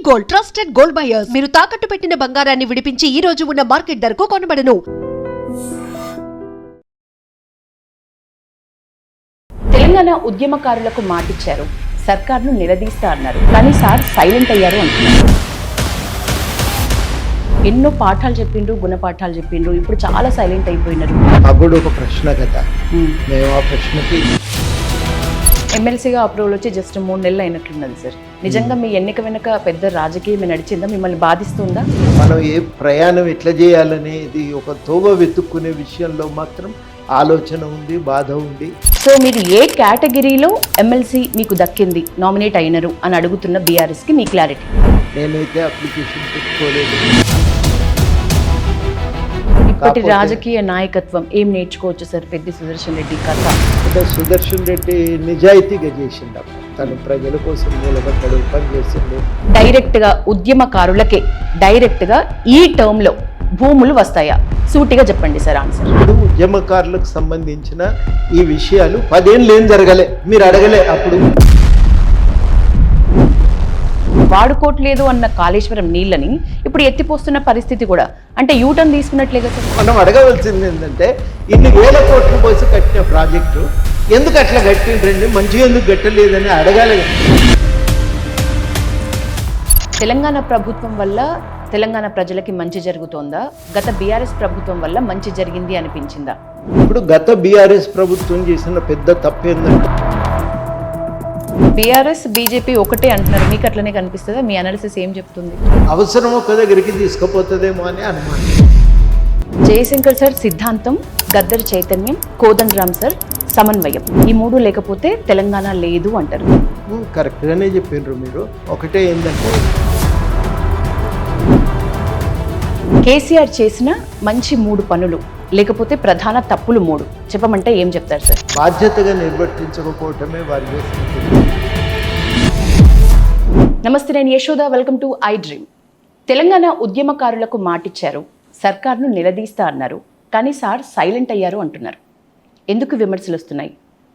Gold, trusted gold buyers. మీరు తాకట్టు పెట్టిన బంగారాన్ని విడిపించి ఈ రోజు ఉన్న మార్కెట్ ధరకు కొనబడను. తెలంగాణ ఉద్యమకారులకు మాటిచ్చారు, సర్కార్ను నిలదీస్తా అన్నారు, కానీ సార్ సైలెంట్ అయ్యారు అంటున్నారు. ఎన్నో పాఠాలు చెప్పిండ్రు, గుణపాఠాలు చెప్పిండ్రు, ఇప్పుడు చాలా సైలెంట్ అయిపోయినారు. అప్పుడు ఒక ప్రశ్న కదా, మేము ఆ ప్రశ్నకి ఎమ్మెల్సీగా అప్రూవల్ వచ్చి జస్ట్ 3 నెలలు అయినట్లున్నది సార్. నిజంగా మీ ఎన్నిక వెనుక పెద్ద రాజకీయమే నడిచిందా? మిమ్మల్ని బాధిస్తుందా? మనం ఏ ప్రయాణం ఎట్లా చేయాలనేది ఒక తోవ వెతుక్కునే విషయంలో మాత్రం ఆలోచన ఉంది, బాధ ఉంది. సో మీరు ఏ కేటగిరీలో ఎమ్మెల్సీ మీకు దక్కింది, నామినేట్ అయినరు అని అడుగుతున్న బీఆర్ఎస్కి మీ క్లారిటీ. నేనైతే అప్లికేషన్ పెట్టుకోలేదు. ఇప్పటి రాజకీయ నాయకత్వం ఏం నేర్చుకోవచ్చు సార్ పెద్ది సుదర్శన్ రెడ్డి కథ? అంటే సుదర్శన్ రెడ్డి నిజాయితీగా చేసిండు, తను ప్రజల కోసం నిలబడ్డాడు, పనిచేసిండు. డైరెక్ట్గా ఉద్యమకారులకే డైరెక్ట్గా ఈ టర్మ్లో భూములు వస్తాయా? సూటిగా చెప్పండి సార్ ఆన్సర్. ఇప్పుడు ఉద్యమకారులకు సంబంధించిన ఈ విషయాలు 10 ఏళ్ళు ఏం జరగలే, మీరు అడగలే. అప్పుడు వాడుకోవట్లేదు అన్న కాళేశ్వరం నీళ్ళని ఇప్పుడు ఎత్తిపోస్తున్న పరిస్థితి కూడా, అంటే యూటర్న్ తీసుకున్నట్లే కదా. మనం అడగవలసింది ఏంటంటే, ఇన్ని వేల కోట్లు పోసి కట్టిన ప్రాజెక్టు ఎందుకు అట్లా కట్టిండ్రండి, మంచిగా ఎందుకు కట్టలేదని అడగాలి. తెలంగాణ ప్రభుత్వం వల్ల తెలంగాణ ప్రజలకి మంచి జరుగుతోందా? గత బీఆర్ఎస్ ప్రభుత్వం వల్ల మంచి జరిగింది అనిపించిందా? ఇప్పుడు గత బీఆర్ఎస్ ప్రభుత్వం చేసిన పెద్ద తప్పేందంటే, బీఆర్ఎస్ బీజేపీ ఒకటే అంటున్నారు, మీకు అట్లనే కనిపిస్తుందా? మీ అనాలిసిస్ ఏం చెప్తుంది? అవసరం ఒక దగ్గరికి తీసుకుపోతుందేమో అని అనుమానం. జయశంకర్ సార్ సిద్ధాంతం, గద్దర్ చైతన్యం, కోదండరామ్ సార్ సమన్వయం, ఈ 3 లేకపోతే తెలంగాణ లేదు అంటారు. కరెక్ట్గానే చెప్పిండ్రు మీరు. ఒకటే ఏంటంటే, కేసీఆర్ చేసిన మంచి 3 పనులు, లేకపోతే ప్రధాన తప్పులు 3 చెప్పమంటే ఏం చెప్తారు సార్? బాధ్యతగా నిర్వర్తించకపోవటమే వారు చేసిన. నమస్తే, నేను Yashoda. Welcome to I dream. Telangana ఉద్యమకారులకు మాటిచ్చారు, సర్కార్ను నిలదీస్తా అన్నారు, కానీ సార్ సైలెంట్ అయ్యారు అంటున్నారు. ఎందుకు విమర్శలు వస్తున్నాయి?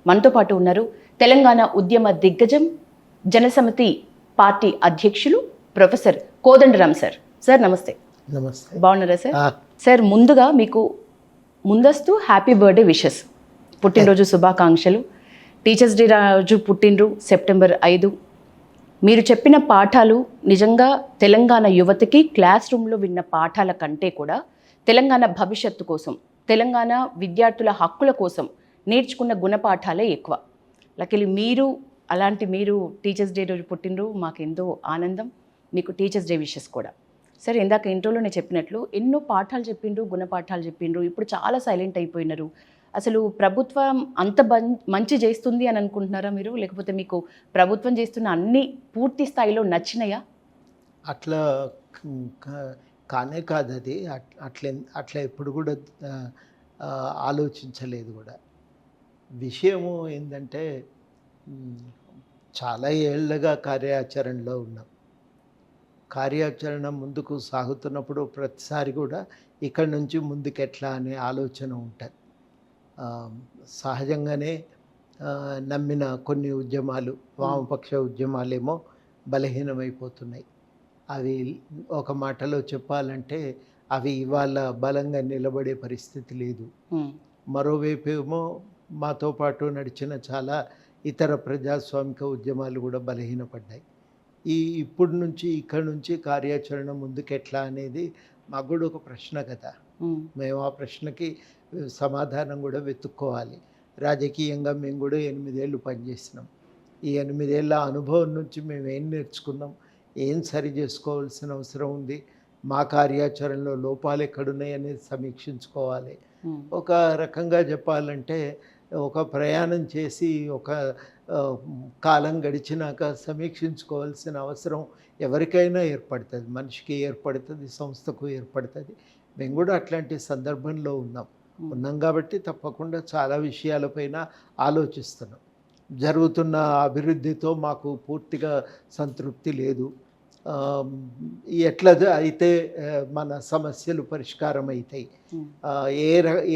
మనతో పాటు ఉన్నారు తెలంగాణ ఉద్యమ దిగ్గజం, జనసమితి పార్టీ అధ్యక్షులు ప్రొఫెసర్ కోదండరామ్ సార్. సార్ నమస్తే. నమస్తే. బాగున్నారా సార్? సార్ ముందుగా మీకు ముందస్తు హ్యాపీ బర్త్డే విషెస్, పుట్టినరోజు శుభాకాంక్షలు. టీచర్స్ డే రోజు పుట్టినరు సెప్టెంబర్ 5. మీరు చెప్పిన పాఠాలు నిజంగా తెలంగాణ యువతకి క్లాస్ రూమ్లో విన్న పాఠాల కంటే కూడా తెలంగాణ భవిష్యత్తు కోసం, తెలంగాణ విద్యార్థుల హక్కుల కోసం నేర్చుకున్న గుణపాఠాలే ఎక్కువ. లక్కీలీ మీరు టీచర్స్ డే రోజు పుట్టినరు, మాకెంతో ఆనందం. మీకు టీచర్స్ డే విషెస్ కూడా. సరే, ఇందాక ఇంట్రోలోనే చెప్పినట్లు ఎన్నో పాఠాలు చెప్పిండ్రు, గుణపాఠాలు చెప్పిండ్రు, ఇప్పుడు చాలా సైలెంట్ అయిపోయినారు. అసలు ప్రభుత్వం అంత మంచి చేస్తుంది అని అనుకుంటున్నారా మీరు? లేకపోతే మీకు ప్రభుత్వం చేస్తున్న అన్ని పూర్తి స్థాయిలో నచ్చినాయా? అట్లా కానే కాదు అది. అట్లా ఎప్పుడు కూడా ఆలోచించలేదు కూడా. విషయము ఏంటంటే, చాలా ఏళ్ళగా కార్యాచరణలో ఉన్నాం. కార్యాచరణ ముందుకు సాగుతున్నప్పుడు ప్రతిసారి కూడా ఇక్కడి నుంచి ముందుకు ఎట్లా అనే ఆలోచన ఉంటుంది. సహజంగానే నమ్మిన కొన్ని ఉద్యమాలు, వామపక్ష ఉద్యమాలేమో బలహీనమైపోతున్నాయి. అవి ఒక మాటలో చెప్పాలంటే అవి ఇవాళ బలంగా నిలబడే పరిస్థితి లేదు. మరోవైపు ఏమో మాతో పాటు నడిచిన చాలా ఇతర ప్రజాస్వామిక ఉద్యమాలు కూడా బలహీనపడ్డాయి. ఇక్కడి నుంచి కార్యాచరణ ముందుకు ఎట్లా అనేది మాకు కూడా ఒక ప్రశ్న కదా. మేము ఆ ప్రశ్నకి సమాధానం కూడా వెతుక్కోవాలి. రాజకీయంగా మేము కూడా 8 ఏళ్ళు పనిచేసినాం. ఈ 8 ఏళ్ళ అనుభవం నుంచి మేము ఏం నేర్చుకున్నాం, ఏం సరి చేసుకోవాల్సిన అవసరం ఉంది, మా కార్యాచరణలో లోపాలు ఎక్కడున్నాయి అనేది సమీక్షించుకోవాలి. ఒక రకంగా చెప్పాలంటే, ఒక ప్రయాణం చేసి ఒక కాలం గడిచినాక సమీక్షించుకోవాల్సిన అవసరం ఎవరికైనా ఏర్పడుతుంది. మనిషికి ఏర్పడుతుంది, సంస్థకు ఏర్పడుతుంది. మేము కూడా అట్లాంటి సందర్భంలో ఉన్నాం కాబట్టి తప్పకుండా చాలా విషయాలపైన ఆలోచిస్తున్నాం. జరుగుతున్న అభివృద్ధితో మాకు పూర్తిగా సంతృప్తి లేదు. ఎట్లా అయితే మన సమస్యలు పరిష్కారం అవుతాయి,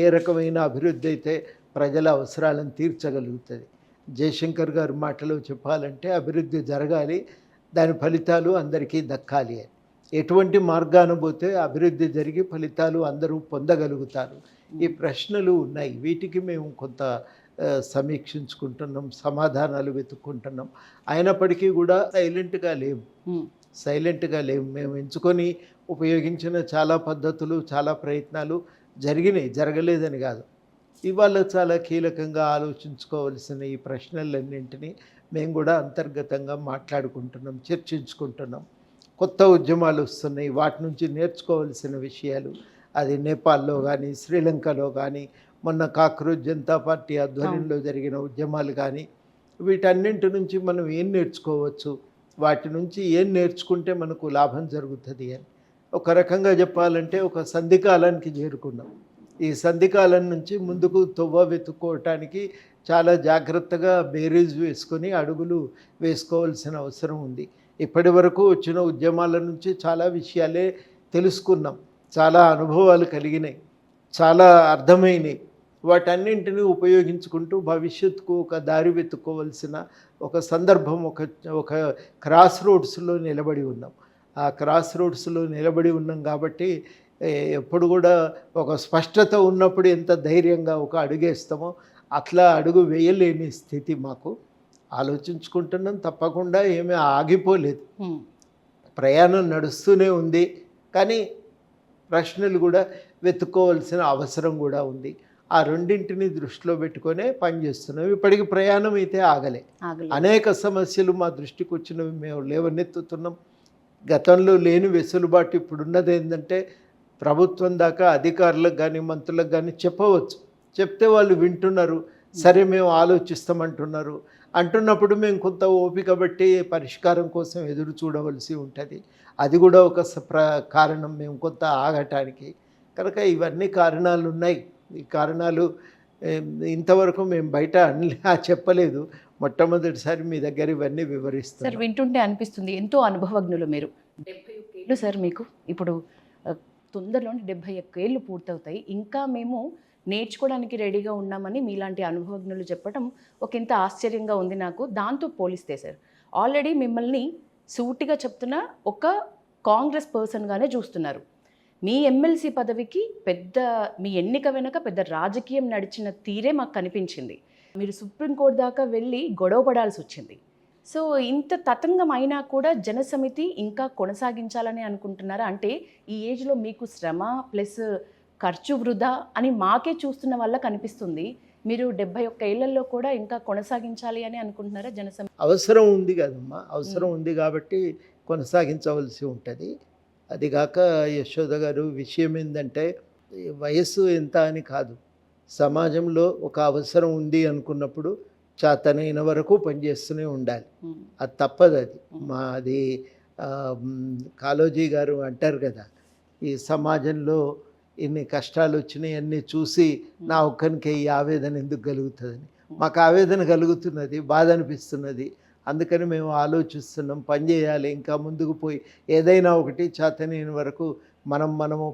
ఏ రకమైన అభివృద్ధి అయితే ప్రజల అవసరాలను తీర్చగలుగుతుంది. జయశంకర్ గారి మాటలో చెప్పాలంటే, అభివృద్ధి జరగాలి, దాని ఫలితాలు అందరికీ దక్కాలి అని. ఎటువంటి మార్గాన పోతే అభివృద్ధి జరిగి ఫలితాలు అందరూ పొందగలుగుతారు. ఈ ప్రశ్నలు ఉన్నాయి. వీటికి మేము కొంత సమీక్షించుకుంటున్నాం, సమాధానాలు వెతుక్కుంటున్నాం. అయినప్పటికీ కూడా సైలెంట్గా లేము. మేము ఎంచుకొని ఉపయోగించిన చాలా పద్ధతులు, చాలా ప్రయత్నాలు జరిగినాయి, జరగలేదని కాదు. ఇవాళ చాలా కీలకంగా ఆలోచించుకోవలసిన ఈ ప్రశ్నలన్నింటినీ మేము కూడా అంతర్గతంగా మాట్లాడుకుంటున్నాం, చర్చించుకుంటున్నాం. కొత్త ఉద్యమాలు వస్తున్నాయి, వాటి నుంచి నేర్చుకోవలసిన విషయాలు, అది నేపాల్లో కానీ, శ్రీలంకలో కానీ, మొన్న కాక్రోచ్ జనతా పార్టీ ఆధ్వర్యంలో జరిగిన ఉద్యమాలు కానీ, వీటన్నింటి నుంచి మనం ఏం నేర్చుకోవచ్చు, వాటి నుంచి ఏం నేర్చుకుంటే మనకు లాభం జరుగుతుంది అని ఒక రకంగా చెప్పాలంటే ఒక సంధికాలానికి చేరుకున్నాం. ఈ సంధికాలం నుంచి ముందుకు తొవ్వ వెతుక్కోవటానికి చాలా జాగ్రత్తగా బేరీజ్ వేసుకొని అడుగులు వేసుకోవాల్సిన అవసరం ఉంది. ఇప్పటి వరకు వచ్చిన ఉద్యమాల నుంచి చాలా విషయాలే తెలుసుకున్నాం, చాలా అనుభవాలు కలిగినాయి, చాలా అర్థమైనవి. వాటన్నింటినీ ఉపయోగించుకుంటూ భవిష్యత్తుకు ఒక దారి వెతుక్కోవలసిన ఒక సందర్భం, ఒక క్రాస్ రోడ్స్లో నిలబడి ఉన్నాం. ఆ క్రాస్ రోడ్స్లో నిలబడి ఉన్నాం కాబట్టి ఎప్పుడు కూడా ఒక స్పష్టత ఉన్నప్పుడు ఎంత ధైర్యంగా ఒక అడుగేస్తామో అట్లా అడుగు వేయలేని స్థితి మాకు. ఆలోచించుకుంటున్నాం, తప్పకుండా ఏమీ ఆగిపోలేదు, ప్రయాణం నడుస్తూనే ఉంది. కానీ ప్రశ్నలు కూడా వెతుక్కోవాల్సిన అవసరం కూడా ఉంది. ఆ రెండింటిని దృష్టిలో పెట్టుకొనే పనిచేస్తున్నాం. ఇప్పటికి ప్రయాణం అయితే ఆగలే. అనేక సమస్యలు మా దృష్టికి వచ్చినవి మేము లేవనెత్తుతున్నాం. గతంలో లేని వెసులుబాటు ఇప్పుడున్నది ఏంటంటే ప్రభుత్వం దాకా అధికారులకు కానీ మంత్రులకు కానీ చెప్పవచ్చు. చెప్తే వాళ్ళు వింటున్నారు, సరే మేము ఆలోచిస్తామంటున్నారు. అంటున్నప్పుడు మేము కొంత ఓపిక బట్టి పరిష్కారం కోసం ఎదురు చూడవలసి ఉంటుంది. అది కూడా ఒక కారణం మేము కొంత ఆగటానికి. కనుక ఇవన్నీ కారణాలు ఉన్నాయి. ఈ కారణాలు ఇంతవరకు మేము బయట చెప్పలేదు. మొట్టమొదటిసారి మీ దగ్గర ఇవన్నీ వివరిస్తాం. సార్, వింటుంటే అనిపిస్తుంది ఎంతో అనుభవజ్ఞులు మీరు. 71 ఏళ్ళు సార్ మీకు. ఇప్పుడు తొందరలోనే 71 ఏళ్ళు పూర్తవుతాయి. ఇంకా మేము నేర్చుకోవడానికి రెడీగా ఉన్నామని మీలాంటి అనుభవజ్ఞులు చెప్పడం ఒకంత ఆశ్చర్యంగా ఉంది నాకు. దాంతో పోలిస్తే సార్, ఆల్రెడీ మిమ్మల్ని సూటిగా చెప్తున్న ఒక కాంగ్రెస్ పర్సన్గానే చూస్తున్నారు. మీ ఎమ్మెల్సీ పదవికి మీ ఎన్నిక వెనుక పెద్ద రాజకీయం నడిచిన తీరే మాకు కనిపించింది. మీరు సుప్రీంకోర్టు దాకా వెళ్ళి గొడవ పడాల్సి వచ్చింది. సో ఇంత తతంగం అయినా కూడా జనసమితి ఇంకా కొనసాగించాలని అనుకుంటున్నారా? అంటే ఈ ఏజ్లో మీకు శ్రమ ప్లస్ ఖర్చు వృధా అని మాకే చూస్తున్న వల్ల కనిపిస్తుంది. మీరు 71 ఏళ్లలో కూడా ఇంకా కొనసాగించాలి అని అనుకుంటున్నారా జనసమితి? అవసరం ఉంది కదమ్మా, అవసరం ఉంది కాబట్టి కొనసాగించవలసి ఉంటుంది. అదిగాక యశోద గారు, విషయం ఏంటంటే వయస్సు ఎంత అని కాదు, సమాజంలో ఒక అవసరం ఉంది అనుకున్నప్పుడు చేతనైన వరకు పనిచేస్తూనే ఉండాలి. అది తప్పదు. అది కాళోజీ గారు అంటారు కదా, ఈ సమాజంలో ఇన్ని కష్టాలు వచ్చినాయి అన్నీ చూసి నా ఒక్కరికి ఈ ఆవేదన ఎందుకు కలుగుతుందని. మాకు ఆవేదన కలుగుతున్నది, బాధ అనిపిస్తున్నది. అందుకని మేము ఆలోచిస్తున్నాం, పని చేయాలి, ఇంకా ముందుకు పోయి ఏదైనా ఒకటి చేతనైన వరకు మనము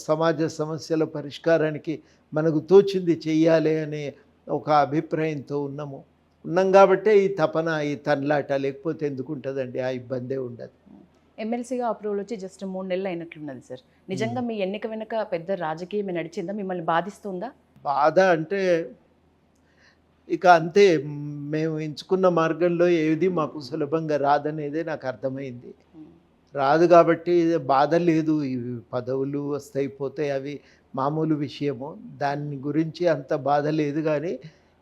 సమాజ సమస్యల పరిష్కారానికి మనకు తోచింది చెయ్యాలి అనే ఒక అభిప్రాయంతో ఉన్నాం కాబట్టే ఈ తపన, ఈ తన్లాట. లేకపోతే ఎందుకు ఉంటుందండి, ఆ ఇబ్బందే ఉండదు. ఎమ్మెల్సీగా అప్రూవల్ వచ్చి జస్ట్ 3 నెలలు అయినట్లున్నది సార్. నిజంగా మీ ఎన్నిక వెనుక పెద్ద రాజకీయమే నడిచిందా? మిమ్మల్ని బాధిస్తుందా? బాధ అంటే ఇక అంతే. మేము ఎంచుకున్న మార్గంలో ఏది మాకు సులభంగా రాదనేదే నాకు అర్థమైంది. రాదు కాబట్టి బాధ లేదు. ఇవి పదవులు వస్తాయి పోతాయి, అవి మామూలు విషయము, దాని గురించి అంత బాధ లేదు. కానీ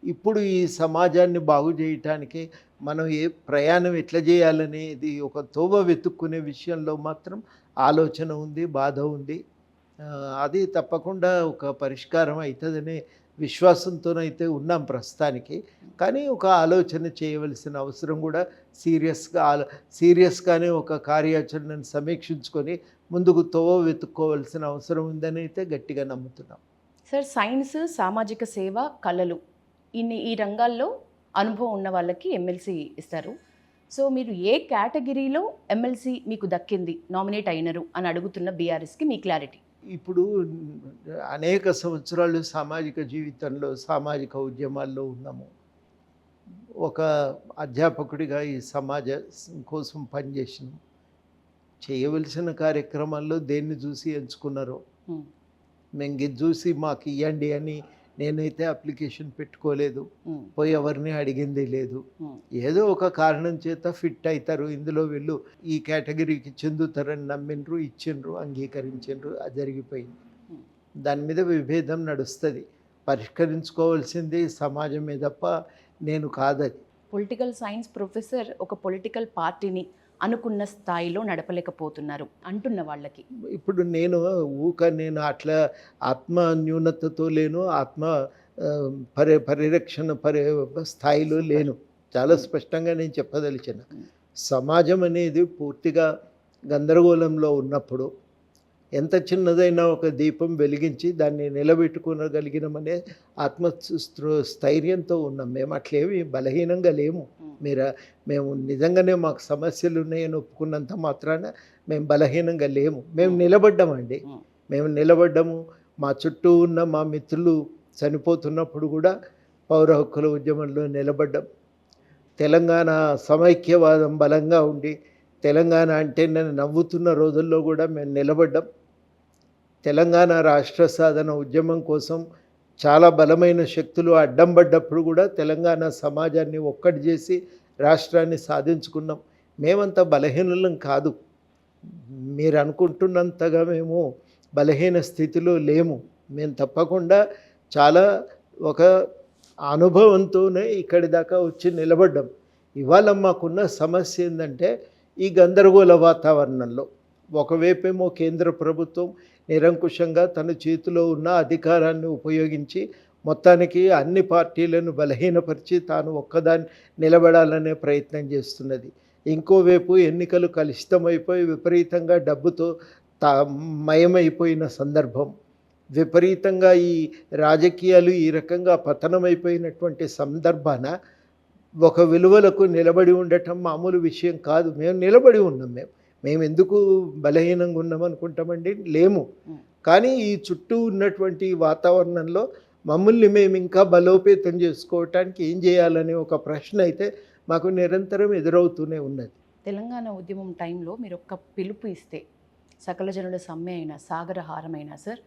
ఇప్పుడు ఈ సమాజాన్ని బాగు చేయటానికి మనం ప్రయాణం ఎట్లా చేయాలనేది ఒక తోవ వెతుక్కునే విషయంలో మాత్రం ఆలోచన ఉంది, బాధ ఉంది. అది తప్పకుండా ఒక పరిష్కారం అవుతుందనే విశ్వాసంతోనైతే ఉన్నాం ప్రస్తుతానికి. కానీ ఒక ఆలోచన చేయవలసిన అవసరం కూడా సీరియస్గానే ఒక కార్యాచరణను సమీక్షించుకొని ముందుకు తోవ వెతుక్కోవాల్సిన అవసరం ఉందని అయితే గట్టిగా నమ్ముతున్నాం. సార్, సైన్స్, సామాజిక సేవ, కళలు ఈ రంగాల్లో అనుభవం ఉన్న వాళ్ళకి ఎమ్మెల్సీ ఇస్తారు. సో మీరు ఏ కేటగిరీలో ఎమ్మెల్సీ మీకు దక్కింది, నామినేట్ అయినరు అని అడుగుతున్న బీఆర్ఎస్కి మీ క్లారిటీ. ఇప్పుడు అనేక సంవత్సరాలు సామాజిక జీవితంలో, సామాజిక ఉద్యమాల్లో ఉన్నాము. ఒక అధ్యాపకుడిగా ఈ సమాజం కోసం పనిచేసినాం. చేయవలసిన కార్యక్రమాల్లో దేన్ని చూసి ఎంచుకున్నారో ఉమ్, మేము ఇది చూసి మాకు ఇవ్వండి అని నేనైతే అప్లికేషన్ పెట్టుకోలేదు, ఉమ్, పోయి ఎవరిని అడిగింది లేదు. ఉమ్, ఏదో ఒక కారణం చేత ఫిట్ అవుతారు, ఇందులో వీళ్ళు ఈ కేటగిరీకి చెందుతారని నమ్మిండ్రు, ఇచ్చిండ్రు, అంగీకరించిండ్రు, అది జరిగిపోయింది. ఉమ్. దాని మీద విభేదం నడుస్తుంది, పరిష్కరించుకోవాల్సింది సమాజమే తప్ప నేను కాదది. పొలిటికల్ సైన్స్ ప్రొఫెసర్ ఒక పొలిటికల్ పార్టీని అనుకున్న స్థాయిలో నడపలేకపోతున్నారు అంటున్న వాళ్ళకి. ఇప్పుడు నేను నేను అట్లా ఆత్మ న్యూనతతో లేను, ఆత్మ ఆ, పరిరక్షణ స్థాయిలో లేను. చాలా స్పష్టంగా నేను చెప్పదలిచిన, సమాజం అనేది పూర్తిగా గందరగోళంలో ఉన్నప్పుడు ఎంత చిన్నదైనా ఒక దీపం వెలిగించి దాన్ని నిలబెట్టుకోగలిగినామనే స్థైర్యంతో ఉన్నాం. మేము అట్లేమి బలహీనంగా లేము. మేము నిజంగానే మాకు సమస్యలు ఉన్నాయని ఒప్పుకున్నంత మాత్రాన మేము బలహీనంగా లేము. మేము నిలబడ్డామండి, మేము నిలబడ్డాము. మా చుట్టూ ఉన్న మా మిత్రులు చనిపోతున్నప్పుడు కూడా పౌర హక్కుల ఉద్యమంలో నిలబడ్డాం. తెలంగాణ సమైక్యవాదం బలంగా ఉండి తెలంగాణ అంటే నేను నవ్వుతున్న రోజుల్లో కూడా మేము నిలబడ్డాం. తెలంగాణ రాష్ట్ర సాధన ఉద్యమం కోసం చాలా బలమైన శక్తులు అడ్డం పడ్డప్పుడు కూడా తెలంగాణ సమాజాన్ని ఒక్కటి చేసి రాష్ట్రాన్ని సాధించుకున్నాం. మేమంత బలహీనులం కాదు, మీరు అనుకుంటున్నంతగా మేము బలహీన స్థితిలో లేము. మేము తప్పకుండా చాలా ఒక అనుభవంతోనే ఇక్కడి దాకా వచ్చి నిలబడ్డాం. ఇవాళ మాకున్న సమస్య ఏంటంటే ఈ గందరగోళ వాతావరణంలో ఒకవైపేమో కేంద్ర ప్రభుత్వం నిరంకుశంగా తన చేతిలో ఉన్న అధికారాన్ని ఉపయోగించి మొత్తానికి అన్ని పార్టీలను బలహీనపరిచి తాను ఒక్కదాన్ని నిలబడాలనే ప్రయత్నం చేస్తున్నది. ఇంకోవైపు ఎన్నికలు కలుషితమైపోయి విపరీతంగా డబ్బుతో మయమైపోయిన సందర్భం, విపరీతంగా ఈ రాజకీయాలు ఈ రకంగా పతనమైపోయినటువంటి సందర్భాన ఒక విలువలకు నిలబడి ఉండటం మామూలు విషయం కాదు. మేము నిలబడి ఉన్నాం. మేము ఎందుకు బలహీనంగా ఉన్నాం అనుకుంటామండి? లేము. కానీ ఈ చుట్టూ ఉన్నటువంటి వాతావరణంలో మమ్మల్ని మేము ఇంకా బలోపేతం చేసుకోవటానికి ఏం చేయాలనే ఒక ప్రశ్న అయితే మాకు నిరంతరం ఎదురవుతూనే ఉన్నది. తెలంగాణ ఉద్యమం టైంలో మీరు ఒక్క పిలుపు ఇస్తే సకల జనుల సమ్మె అయినా సాగరహారమైనా సార్,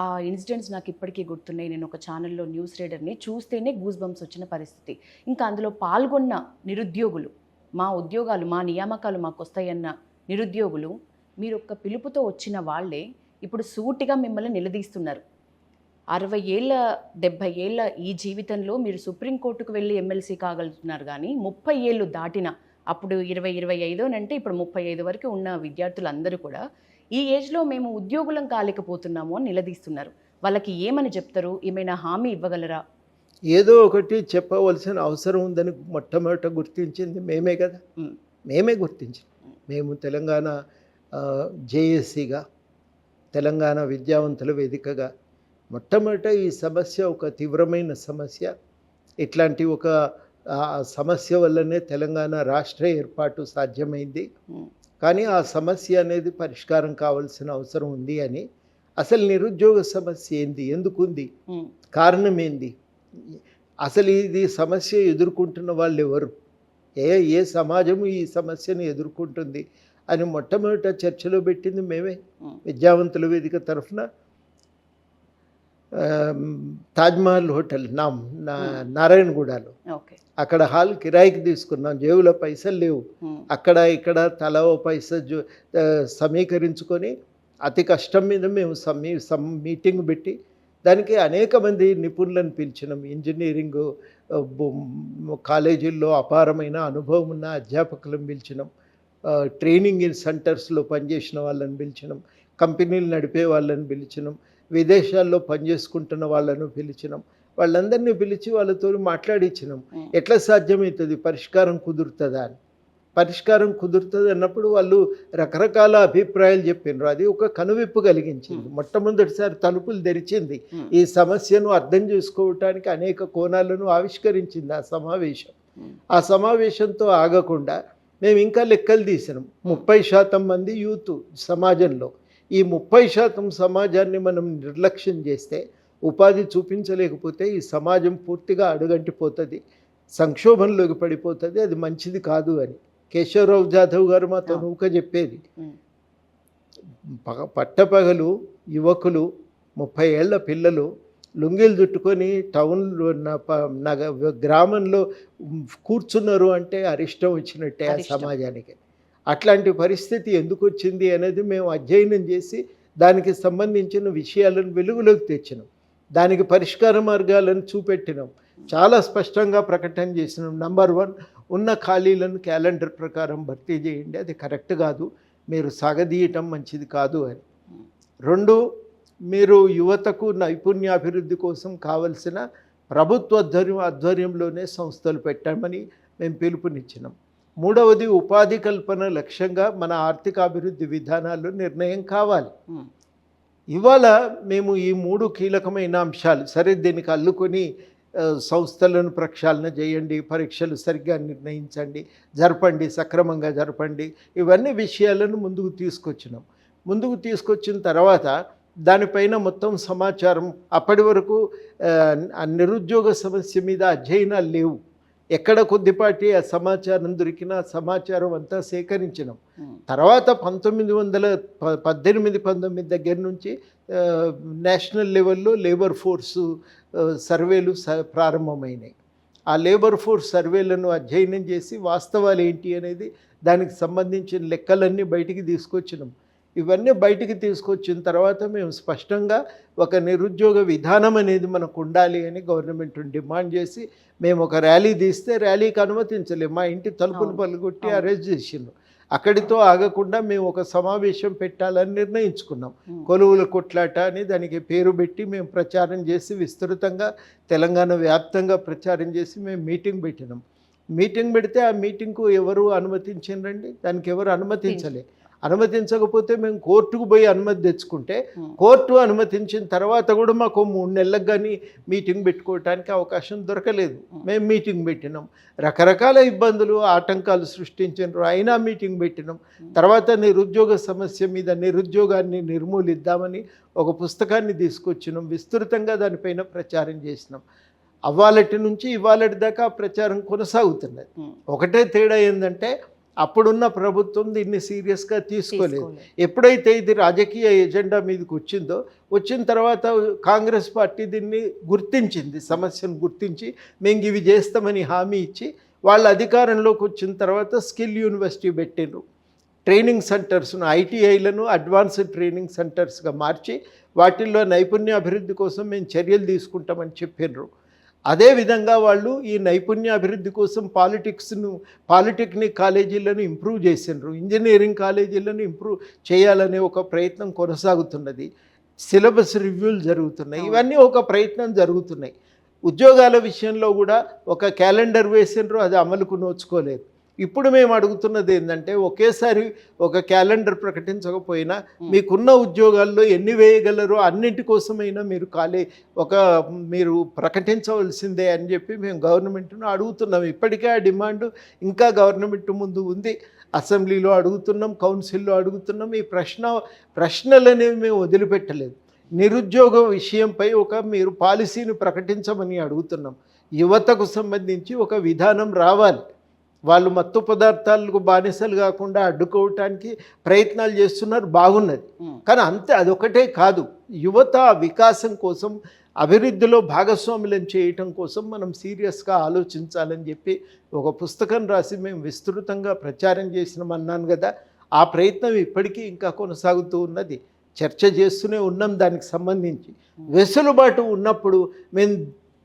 ఆ ఇన్సిడెంట్స్ నాకు ఇప్పటికీ గుర్తున్నాయి. నేను ఒక ఛానల్లో న్యూస్ రీడర్ని, చూస్తేనే గూస్ బంప్స్ వచ్చిన పరిస్థితి. ఇంకా అందులో పాల్గొన్న నిరుద్యోగులు, మా ఉద్యోగాలు మా నియామకాలు మాకు వస్తాయన్న నిరుద్యోగులు, మీరు ఒక్క పిలుపుతో వచ్చిన వాళ్ళే ఇప్పుడు సూటిగా మిమ్మల్ని నిలదీస్తున్నారు. 60 ఏళ్ళ 70 ఏళ్ళ ఈ జీవితంలో మీరు సుప్రీంకోర్టుకు వెళ్ళి ఎమ్మెల్సీ కాగలుగుతున్నారు, కానీ 30 ఏళ్ళు దాటిన అప్పుడు 20-25 అంటే ఇప్పుడు 35 వరకు ఉన్న విద్యార్థులందరూ కూడా ఈ ఏజ్లో మేము ఉద్యోగులం కాలేకపోతున్నాము అని నిలదీస్తున్నారు. వాళ్ళకి ఏమని చెప్తారు? ఏమైనా హామీ ఇవ్వగలరా? ఏదో ఒకటి చెప్పవలసిన అవసరం ఉందని మొట్టమొదట గుర్తించింది మేమే కదా. మేమే గుర్తించాం. మేము తెలంగాణ జేఏసీగా, తెలంగాణ విద్యావంతుల వేదికగా మొట్టమొదట ఈ సమస్య ఒక తీవ్రమైన సమస్య. ఇట్లాంటి ఒక సమస్య వల్లనే తెలంగాణ రాష్ట్ర ఏర్పాటు సాధ్యమైంది. కానీ ఆ సమస్య అనేది పరిష్కారం కావాల్సిన అవసరం ఉంది అని, అసలు నిరుద్యోగ సమస్య ఏంది, ఎందుకుంది, కారణం ఏంది, అసలు ఇది సమస్య ఎదుర్కొంటున్న వాళ్ళు ఎవరు, ఏ సమాజము ఈ సమస్యను ఎదుర్కొంటుంది అని మొట్టమొదట చర్చలో పెట్టింది మేమే. విద్యావంతుల వేదిక తరఫున తాజ్మహల్ హోటల్ నారాయణగూడలో అక్కడ హాల్ కిరాయికి తీసుకున్నాం. జేబులో పైసలు లేవు. అక్కడ ఇక్కడ తల ఓ పైస సమీకరించుకొని అతి కష్టం మీద మేము మీటింగ్ పెట్టి దానికి అనేక మంది నిపుణులను పిలిచినాం. ఇంజనీరింగ్ కాలేజీల్లో అపారమైన అనుభవం ఉన్న అధ్యాపకులను పిలిచినాం. ట్రైనింగ్ సెంటర్స్లో పనిచేసిన వాళ్ళని పిలిచినాం. కంపెనీలు నడిపే వాళ్ళని పిలిచినాం. విదేశాల్లో పనిచేసుకుంటున్న వాళ్ళను పిలిచినాం. వాళ్ళందరినీ పిలిచి వాళ్ళతో మాట్లాడించినాం. ఎట్లా సాధ్యమవుతుంది, పరిష్కారం కుదురుతుందా అని. పరిష్కారం కుదురుతుంది అన్నప్పుడు వాళ్ళు రకరకాల అభిప్రాయాలు చెప్పినారు. అది ఒక కనువిప్పు కలిగించింది. మొట్టమొదటిసారి తలుపులు తెరిచింది. ఈ సమస్యను అర్థం చేసుకోవటానికి అనేక కోణాలను ఆవిష్కరించింది ఆ సమావేశం. ఆ సమావేశంతో ఆగకుండా మేము ఇంకా లెక్కలు తీసినాం. 30% మంది యూత్ సమాజంలో, ఈ 30% సమాజాన్ని మనం నిర్లక్ష్యం చేస్తే, ఉపాధి చూపించలేకపోతే ఈ సమాజం పూర్తిగా అడుగంటిపోతుంది. సంక్షోభంలోకి పడిపోతుంది, అది మంచిది కాదు అని కేశవరావు జాదవ్ గారు మాతో నూక చెప్పేది. పట్టపగలు యువకులు 30 ఏళ్ల పిల్లలు లుంగీలు చుట్టుకొని టౌన్లో గ్రామంలో కూర్చున్నారు అంటే అరిష్టం వచ్చినట్టే ఆ సమాజానికి. అట్లాంటి పరిస్థితి ఎందుకు వచ్చింది అనేది మేము అధ్యయనం చేసి దానికి సంబంధించిన విషయాలను వెలుగులోకి తెచ్చినాం, దానికి పరిష్కార మార్గాలను చూపెట్టినాం, చాలా స్పష్టంగా ప్రకటన చేసినాం. నంబర్ 1, ఉన్న ఖాళీలను క్యాలెండర్ ప్రకారం భర్తీ చేయండి, అది కరెక్ట్ కాదు, మీరు సాగదీయటం మంచిది కాదు అని. 2, మీరు యువతకు నైపుణ్యాభివృద్ధి కోసం కావలసిన ప్రభుత్వ ఆధ్వర్యంలోనే సంస్థలు పెట్టామని మేము పిలుపునిచ్చినాం. 3వది, ఉపాధి కల్పన లక్ష్యంగా మన ఆర్థికాభివృద్ధి విధానాల్లో నిర్ణయం కావాలి. ఇవాళ మేము ఈ 3 కీలకమైన అంశాలు, సరే దీనికి అల్లుకొని సంస్థలను ప్రక్షాళన చేయండి, పరీక్షలు సరిగ్గా నిర్ణయించండి, జరపండి, సక్రమంగా జరపండి, ఇవన్నీ విషయాలను ముందుకు తీసుకొచ్చినాం. ముందుకు తీసుకొచ్చిన తర్వాత దానిపైన మొత్తం సమాచారం, అప్పటి వరకు నిరుద్యోగ సమస్య మీద అధ్యయనాలు లేవు, ఎక్కడ కొద్దిపాటి ఆ సమాచారం దొరికినా సమాచారం అంతా సేకరించినాం. తర్వాత 1918-19 దగ్గర నుంచి నేషనల్ లెవెల్లో లేబర్ ఫోర్సు సర్వేలు ప్రారంభమైనాయి. ఆ లేబర్ ఫోర్స్ సర్వేలను అధ్యయనం చేసి వాస్తవాలు ఏంటి అనేది దానికి సంబంధించిన లెక్కలన్నీ బయటికి తీసుకొచ్చినాం. ఇవన్నీ బయటికి తీసుకొచ్చిన తర్వాత మేము స్పష్టంగా ఒక నిరుద్యోగ విధానం అనేది మనకు ఉండాలి అని గవర్నమెంట్ డిమాండ్ చేసి మేము ఒక ర్యాలీ తీస్తే ర్యాలీకి అనుమతించలేము, మా ఇంటి తలుపులు పలుగొట్టి అరెస్ట్ చేసిండ్రు. అక్కడితో ఆగకుండా మేము ఒక సమావేశం పెట్టాలని నిర్ణయించుకున్నాం. కొలువుల కొట్లాట అని దానికి పేరు పెట్టి మేము ప్రచారం చేసి విస్తృతంగా తెలంగాణ వ్యాప్తంగా ప్రచారం చేసి మేము మీటింగ్ పెట్టినాం. మీటింగ్ పెడితే ఆ మీటింగ్కు ఎవరు అనుమతించిండ్రండి? దానికి ఎవరు అనుమతించలే. అనుమతించకపోతే మేము కోర్టుకు పోయి అనుమతి తెచ్చుకుంటే కోర్టు అనుమతించిన తర్వాత కూడా మాకు 3 నెలలకు కానీ మీటింగ్ పెట్టుకోవడానికి అవకాశం దొరకలేదు. మేము మీటింగ్ పెట్టినాం, రకరకాల ఇబ్బందులు ఆటంకాలు సృష్టించారు, అయినా మీటింగ్ పెట్టినాం. తర్వాత నిరుద్యోగ సమస్య మీద నిరుద్యోగాన్ని నిర్మూలిద్దామని ఒక పుస్తకాన్ని తీసుకొచ్చినాం, విస్తృతంగా దానిపైన ప్రచారం చేసినాం. అవ్వాలటి నుంచి ఇవాళటి దాకా ప్రచారం కొనసాగుతున్నది. ఒకటే తేడా ఏంటంటే అప్పుడున్న ప్రభుత్వం దీన్ని సీరియస్గా తీసుకోలేదు. ఎప్పుడైతే ఇది రాజకీయ ఎజెండా మీదకి వచ్చిన తర్వాత కాంగ్రెస్ పార్టీ దీన్ని గుర్తించింది, సమస్యను గుర్తించి మేము ఇవి చేస్తామని హామీ ఇచ్చి వాళ్ళ అధికారంలోకి వచ్చిన తర్వాత స్కిల్ యూనివర్సిటీ పెట్టిండ్రు. ట్రైనింగ్ సెంటర్స్ను ఐటీఐలను అడ్వాన్స్డ్ ట్రైనింగ్ సెంటర్స్గా మార్చి వాటిల్లో నైపుణ్యాభివృద్ధి కోసం మేము చర్యలు తీసుకుంటామని చెప్పినారు. అదేవిధంగా వాళ్ళు ఈ నైపుణ్యాభివృద్ధి కోసం పాలిటెక్నిక్ కాలేజీలను ఇంప్రూవ్ చేసినారు, ఇంజనీరింగ్ కాలేజీలను ఇంప్రూవ్ చేయాలనే ఒక ప్రయత్నం కొనసాగుతున్నది. సిలబస్ రివ్యూలు జరుగుతున్నాయి, ఇవన్నీ ఒక ప్రయత్నం జరుగుతున్నాయి. ఉద్యోగాల విషయంలో కూడా ఒక క్యాలెండర్ వేసినారు, అది అమలుకు నోచుకోలేదు. ఇప్పుడు మేము అడుగుతున్నది ఏంటంటే ఒకేసారి ఒక క్యాలెండర్ ప్రకటించకపోయినా మీకున్న ఉద్యోగాల్లో ఎన్ని వేయగలరో అన్నింటి కోసమైనా మీరు ప్రకటించవలసిందే అని చెప్పి మేము గవర్నమెంట్ను అడుగుతున్నాం. ఇప్పటికే ఆ డిమాండ్ ఇంకా గవర్నమెంట్ ముందు ఉంది, అసెంబ్లీలో అడుగుతున్నాం, కౌన్సిల్లో అడుగుతున్నాం. ఈ ప్రశ్నలనేవి మేము వదిలిపెట్టలేదు. నిరుద్యోగ విషయంపై మీరు పాలసీని ప్రకటించమని అడుగుతున్నాం. యువతకు సంబంధించి ఒక విధానం రావాలి. వాళ్ళు మత్తు పదార్థాలకు బానిసలు కాకుండా అడ్డుకోవటానికి ప్రయత్నాలు చేస్తున్నారు, బాగున్నది. కానీ అంతే, అదొకటే కాదు, యువత వికాసం కోసం అభివృద్ధిలో భాగస్వాములను చేయటం కోసం మనం సీరియస్గా ఆలోచించాలని చెప్పి ఒక పుస్తకం రాసి మేము విస్తృతంగా ప్రచారం చేసినామన్నాను కదా. ఆ ప్రయత్నం ఇప్పటికీ ఇంకా కొనసాగుతూ ఉన్నది, చర్చ చేస్తూనే ఉన్నాం. దానికి సంబంధించి వెసులుబాటు ఉన్నప్పుడు మేము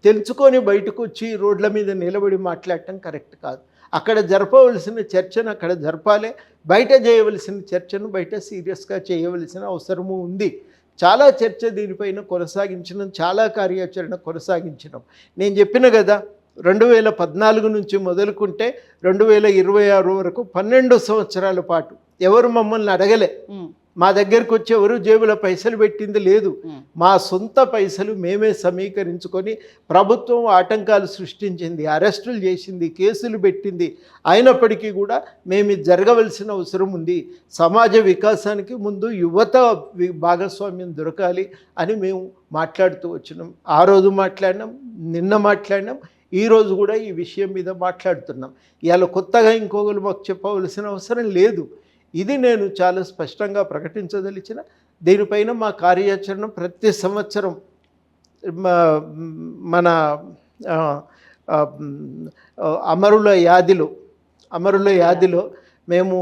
తెలుసుకొని బయటకు వచ్చి రోడ్ల మీద నిలబడి మాట్లాడటం కరెక్ట్ కాదు. అక్కడ జరపవలసిన చర్చను అక్కడ జరపాలి, బయట చేయవలసిన చర్చను బయట సీరియస్గా చేయవలసిన అవసరము ఉంది. చాలా చర్చ దీనిపైన కొనసాగించడం, చాలా కార్యాచరణ కొనసాగించడం. నేను చెప్పిన కదా, 2014 నుంచి మొదలుకుంటే 2026 వరకు 12 సంవత్సరాల పాటు ఎవరు మమ్మల్ని అడగలే, మా దగ్గరికి వచ్చి ఎవరు జేబులో పైసలు పెట్టింది లేదు. మా సొంత పైసలు మేమే సమీకరించుకొని ప్రభుత్వం ఆటంకాలు సృష్టించింది, అరెస్టులు చేసింది, కేసులు పెట్టింది. అయినప్పటికీ కూడా మేము జరగవలసిన అవసరం ఉంది. సమాజ వికాసానికి ముందు యువత భాగస్వామ్యం దొరకాలి అని మేము మాట్లాడుతూ వచ్చినాం. ఆ రోజు మాట్లాడినాం, నిన్న మాట్లాడినాం, ఈరోజు కూడా ఈ విషయం మీద మాట్లాడుతున్నాం. ఇవాళ కొత్తగా ఇంకొకరు మాకు చెప్పవలసిన అవసరం లేదు. ఇది నేను చాలా స్పష్టంగా ప్రకటించదలిచిన. దీనిపైన మా కార్యాచరణ ప్రతి సంవత్సరం మన అమరుల యాదిలో మేము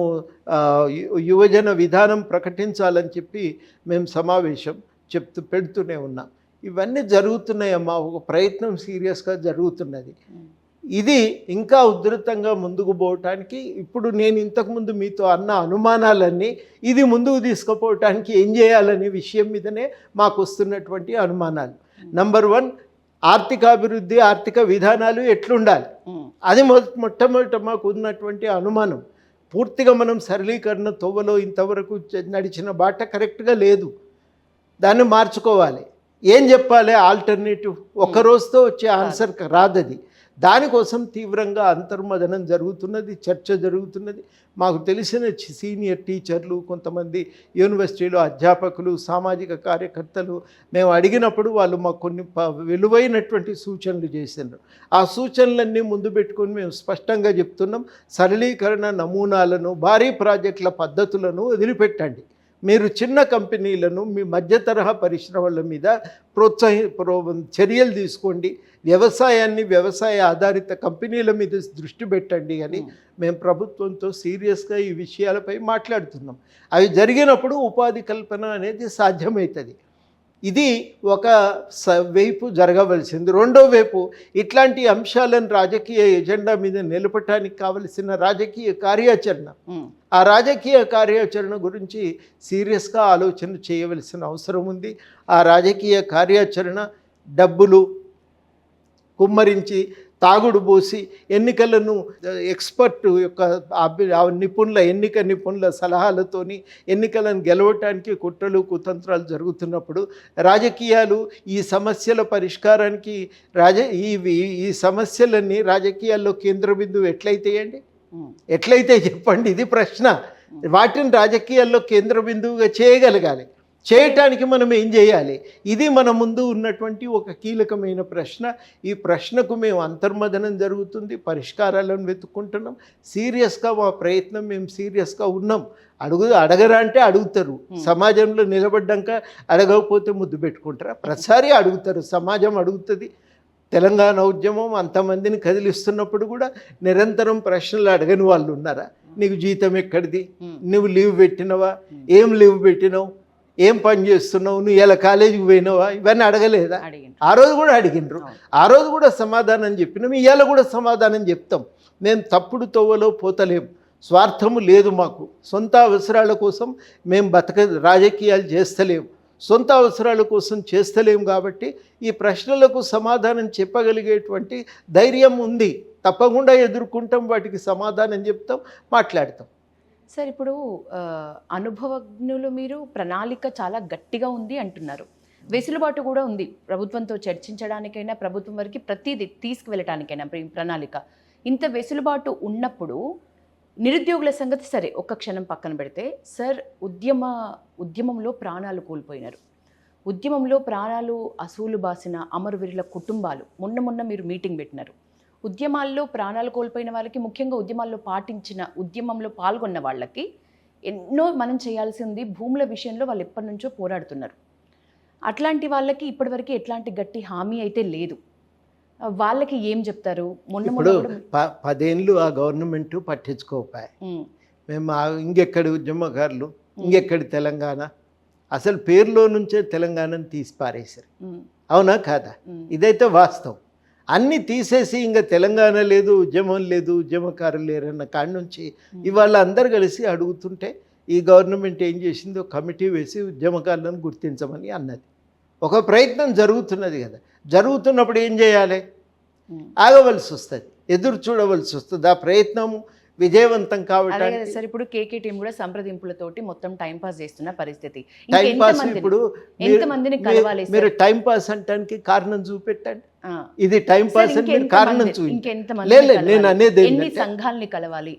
యువజన విధానం ప్రకటించాలని చెప్పి మేము సమావేశం పెడుతూనే ఉన్నాం. ఇవన్నీ జరుగుతున్నాయమ్మా, ఒక ప్రయత్నం సీరియస్గా జరుగుతున్నది. ఇది ఇంకా ఉధృతంగా ముందుకు పోవటానికి ఇప్పుడు నేను ఇంతకుముందు మీతో అన్న అనుమానాలన్నీ ఇది ముందుకు తీసుకుపోవటానికి ఏం చేయాలనే విషయం మీదనే మాకు వస్తున్నటువంటి అనుమానాలు. నంబర్ 1, ఆర్థికాభివృద్ధి, ఆర్థిక విధానాలు ఎట్లుండాలి, అది మొట్టమొదట మాకు ఉన్నటువంటి అనుమానం. పూర్తిగా మనం సరళీకరణ తోవలో ఇంతవరకు నడిచిన బాట కరెక్ట్గా లేదు, దాన్ని మార్చుకోవాలి. ఏం చెప్పాలి ఆల్టర్నేటివ్? ఒక్క రోజుతో వచ్చే ఆన్సర్ రాదది. దానికోసం తీవ్రంగా అంతర్మదనం జరుగుతున్నది, చర్చ జరుగుతున్నది. మాకు తెలిసిన సీనియర్ టీచర్లు, కొంతమంది యూనివర్సిటీలో అధ్యాపకులు, సామాజిక కార్యకర్తలు మేము అడిగినప్పుడు వాళ్ళు మాకు కొన్ని విలువైనటువంటి సూచనలు చేసినారు. ఆ సూచనలన్నీ ముందు పెట్టుకొని మేము స్పష్టంగా చెప్తున్నాం, సరళీకరణ నమూనాలను, భారీ ప్రాజెక్టుల పద్ధతులను వదిలిపెట్టండి. మీరు చిన్న కంపెనీలను, మీ మధ్య తరహా పరిశ్రమల మీద చర్యలు తీసుకోండి. వ్యవసాయాన్ని, వ్యవసాయ ఆధారిత కంపెనీల మీద దృష్టి పెట్టండి అని మేము ప్రభుత్వంతో సీరియస్గా ఈ విషయాలపై మాట్లాడుతున్నాం. అవి జరిగినప్పుడు ఉపాధి కల్పన అనేది సాధ్యమవుతుంది. ఇది ఒక వైపు జరగవలసింది. రెండో వైపు ఇట్లాంటి అంశాలను రాజకీయ ఎజెండా మీద నిలపటానికి కావలసిన రాజకీయ కార్యాచరణ, ఆ రాజకీయ కార్యాచరణ గురించి సీరియస్గా ఆలోచన చేయవలసిన అవసరం ఉంది. ఆ రాజకీయ కార్యాచరణ డబ్బులు కుమ్మరించి, తాగుడు పోసి, ఎన్నికలను ఎక్స్పర్ట్ యొక్క ఎన్నిక నిపుణుల సలహాలతోని ఎన్నికలను గెలవటానికి కుట్రలు కుతంత్రాలు జరుగుతున్నప్పుడు రాజకీయాలు ఈ సమస్యల పరిష్కారానికి ఈ సమస్యలన్నీ రాజకీయాల్లో కేంద్ర బిందువు ఎట్లయితే చెప్పండి, ఇది ప్రశ్న. వాటిని రాజకీయాల్లో కేంద్ర బిందువుగా చేయగలగాలి. చేయటానికి మనం ఏం చేయాలి? ఇది మన ముందు ఉన్నటువంటి ఒక కీలకమైన ప్రశ్న. ఈ ప్రశ్నకు మేము అంతర్మదనం జరుగుతుంది, పరిష్కారాలను వెతుక్కుంటున్నాం. సీరియస్గా మా ప్రయత్నం, మేము సీరియస్గా ఉన్నాం. అడగరా అంటే అడుగుతారు. సమాజంలో నిలబడ్డాక అడగకపోతే ముద్దు పెట్టుకుంటారా? ప్రతిసారి అడుగుతారు, సమాజం అడుగుతుంది. తెలంగాణ ఉద్యమం అంతమందిని కదిలిస్తున్నప్పుడు కూడా నిరంతరం ప్రశ్నలు అడగని వాళ్ళు ఉన్నారా? నీకు జీతం ఎక్కడిది? నువ్వు లీవ్ పెట్టినవా? ఏం లీవ్ పెట్టినావు? ఏం పని చేస్తున్నావు? నువ్వు ఇలా కాలేజీకి పోయినావా? ఇవన్నీ అడగలేదా? ఆ రోజు కూడా అడిగినరు, ఆ రోజు కూడా సమాధానం చెప్పినాం. ఇవాళ కూడా సమాధానం చెప్తాం. మేము తప్పుడు తోవలో పోతలేం, స్వార్థము లేదు మాకు. సొంత అవసరాల కోసం మేము రాజకీయాలు చేస్తలేం, సొంత అవసరాల కోసం చేస్తలేం. కాబట్టి ఈ ప్రశ్నలకు సమాధానం చెప్పగలిగేటువంటి ధైర్యం ఉంది. తప్పకుండా ఎదుర్కొంటాం, వాటికి సమాధానం చెప్తాం, మాట్లాడతాం. సార్, ఇప్పుడు అనుభవజ్ఞులు, మీరు ప్రణాళిక చాలా గట్టిగా ఉంది అంటున్నారు. వెసులుబాటు కూడా ఉంది ప్రభుత్వంతో చర్చించడానికైనా, ప్రభుత్వం వరకు ప్రతిదీ తీసుకువెళ్ళటానికైనా ప్రణాళిక. ఇంత వెసులుబాటు ఉన్నప్పుడు నిరుద్యోగుల సంగతి సరే ఒక్క క్షణం పక్కన పెడితే, సార్ ఉద్యమంలో ప్రాణాలు కోల్పోయినారు. ఉద్యమంలో ప్రాణాలు అసూలు బాసిన అమరవీరుల కుటుంబాలు, మొన్న మీరు మీటింగ్ పెట్టినారు. ఉద్యమాల్లో ప్రాణాలు కోల్పోయిన వాళ్ళకి, ముఖ్యంగా ఉద్యమంలో పాల్గొన్న వాళ్ళకి ఎన్నో మనం చేయాల్సి ఉంది. భూముల విషయంలో వాళ్ళు ఎప్పటి నుంచో పోరాడుతున్నారు. అట్లాంటి వాళ్ళకి ఇప్పటివరకు ఎట్లాంటి గట్టి హామీ అయితే లేదు. వాళ్ళకి ఏం చెప్తారు? ఇప్పుడు 10 ఏళ్ళు ఆ గవర్నమెంట్ పట్టించుకోపాయి. మేము ఇంకెక్కడి ఉద్యమకారులు, ఇంకెక్కడి తెలంగాణ, అసలు పేరులో నుంచే తెలంగాణను తీసి పారేశారు. అవునా కాదా? ఇదైతే వాస్తవం. అన్నీ తీసేసి ఇంకా తెలంగాణ లేదు, ఉద్యమం లేదు, ఉద్యమకారులు లేరన్న కాడి నుంచి ఇవాళ అందరు కలిసి అడుగుతుంటే ఈ గవర్నమెంట్ ఏం చేసిందో కమిటీ వేసి ఉద్యమకారులను గుర్తించమని అన్నది. ఒక ప్రయత్నం జరుగుతున్నది కదా. జరుగుతున్నప్పుడు ఏం చేయాలి? ఆగవలసి వస్తుంది, ఎదురు చూడవలసి వస్తుంది. ఆ ప్రయత్నం విజయవంతం కావడానికి సార్ ఇప్పుడు కేకే టీం కూడా సంప్రదింపులతోటి మొత్తం టైం పాస్ చేస్తున్న పరిస్థితి. ఇప్పుడు మీరు టైం పాస్ అంటానికి కారణం చూపెట్టండి. ఇది టైం పాస్ అని మీరు కారణం చూపించండి. నేను అనేది ఎన్ని సంఘాలని కలవాలి?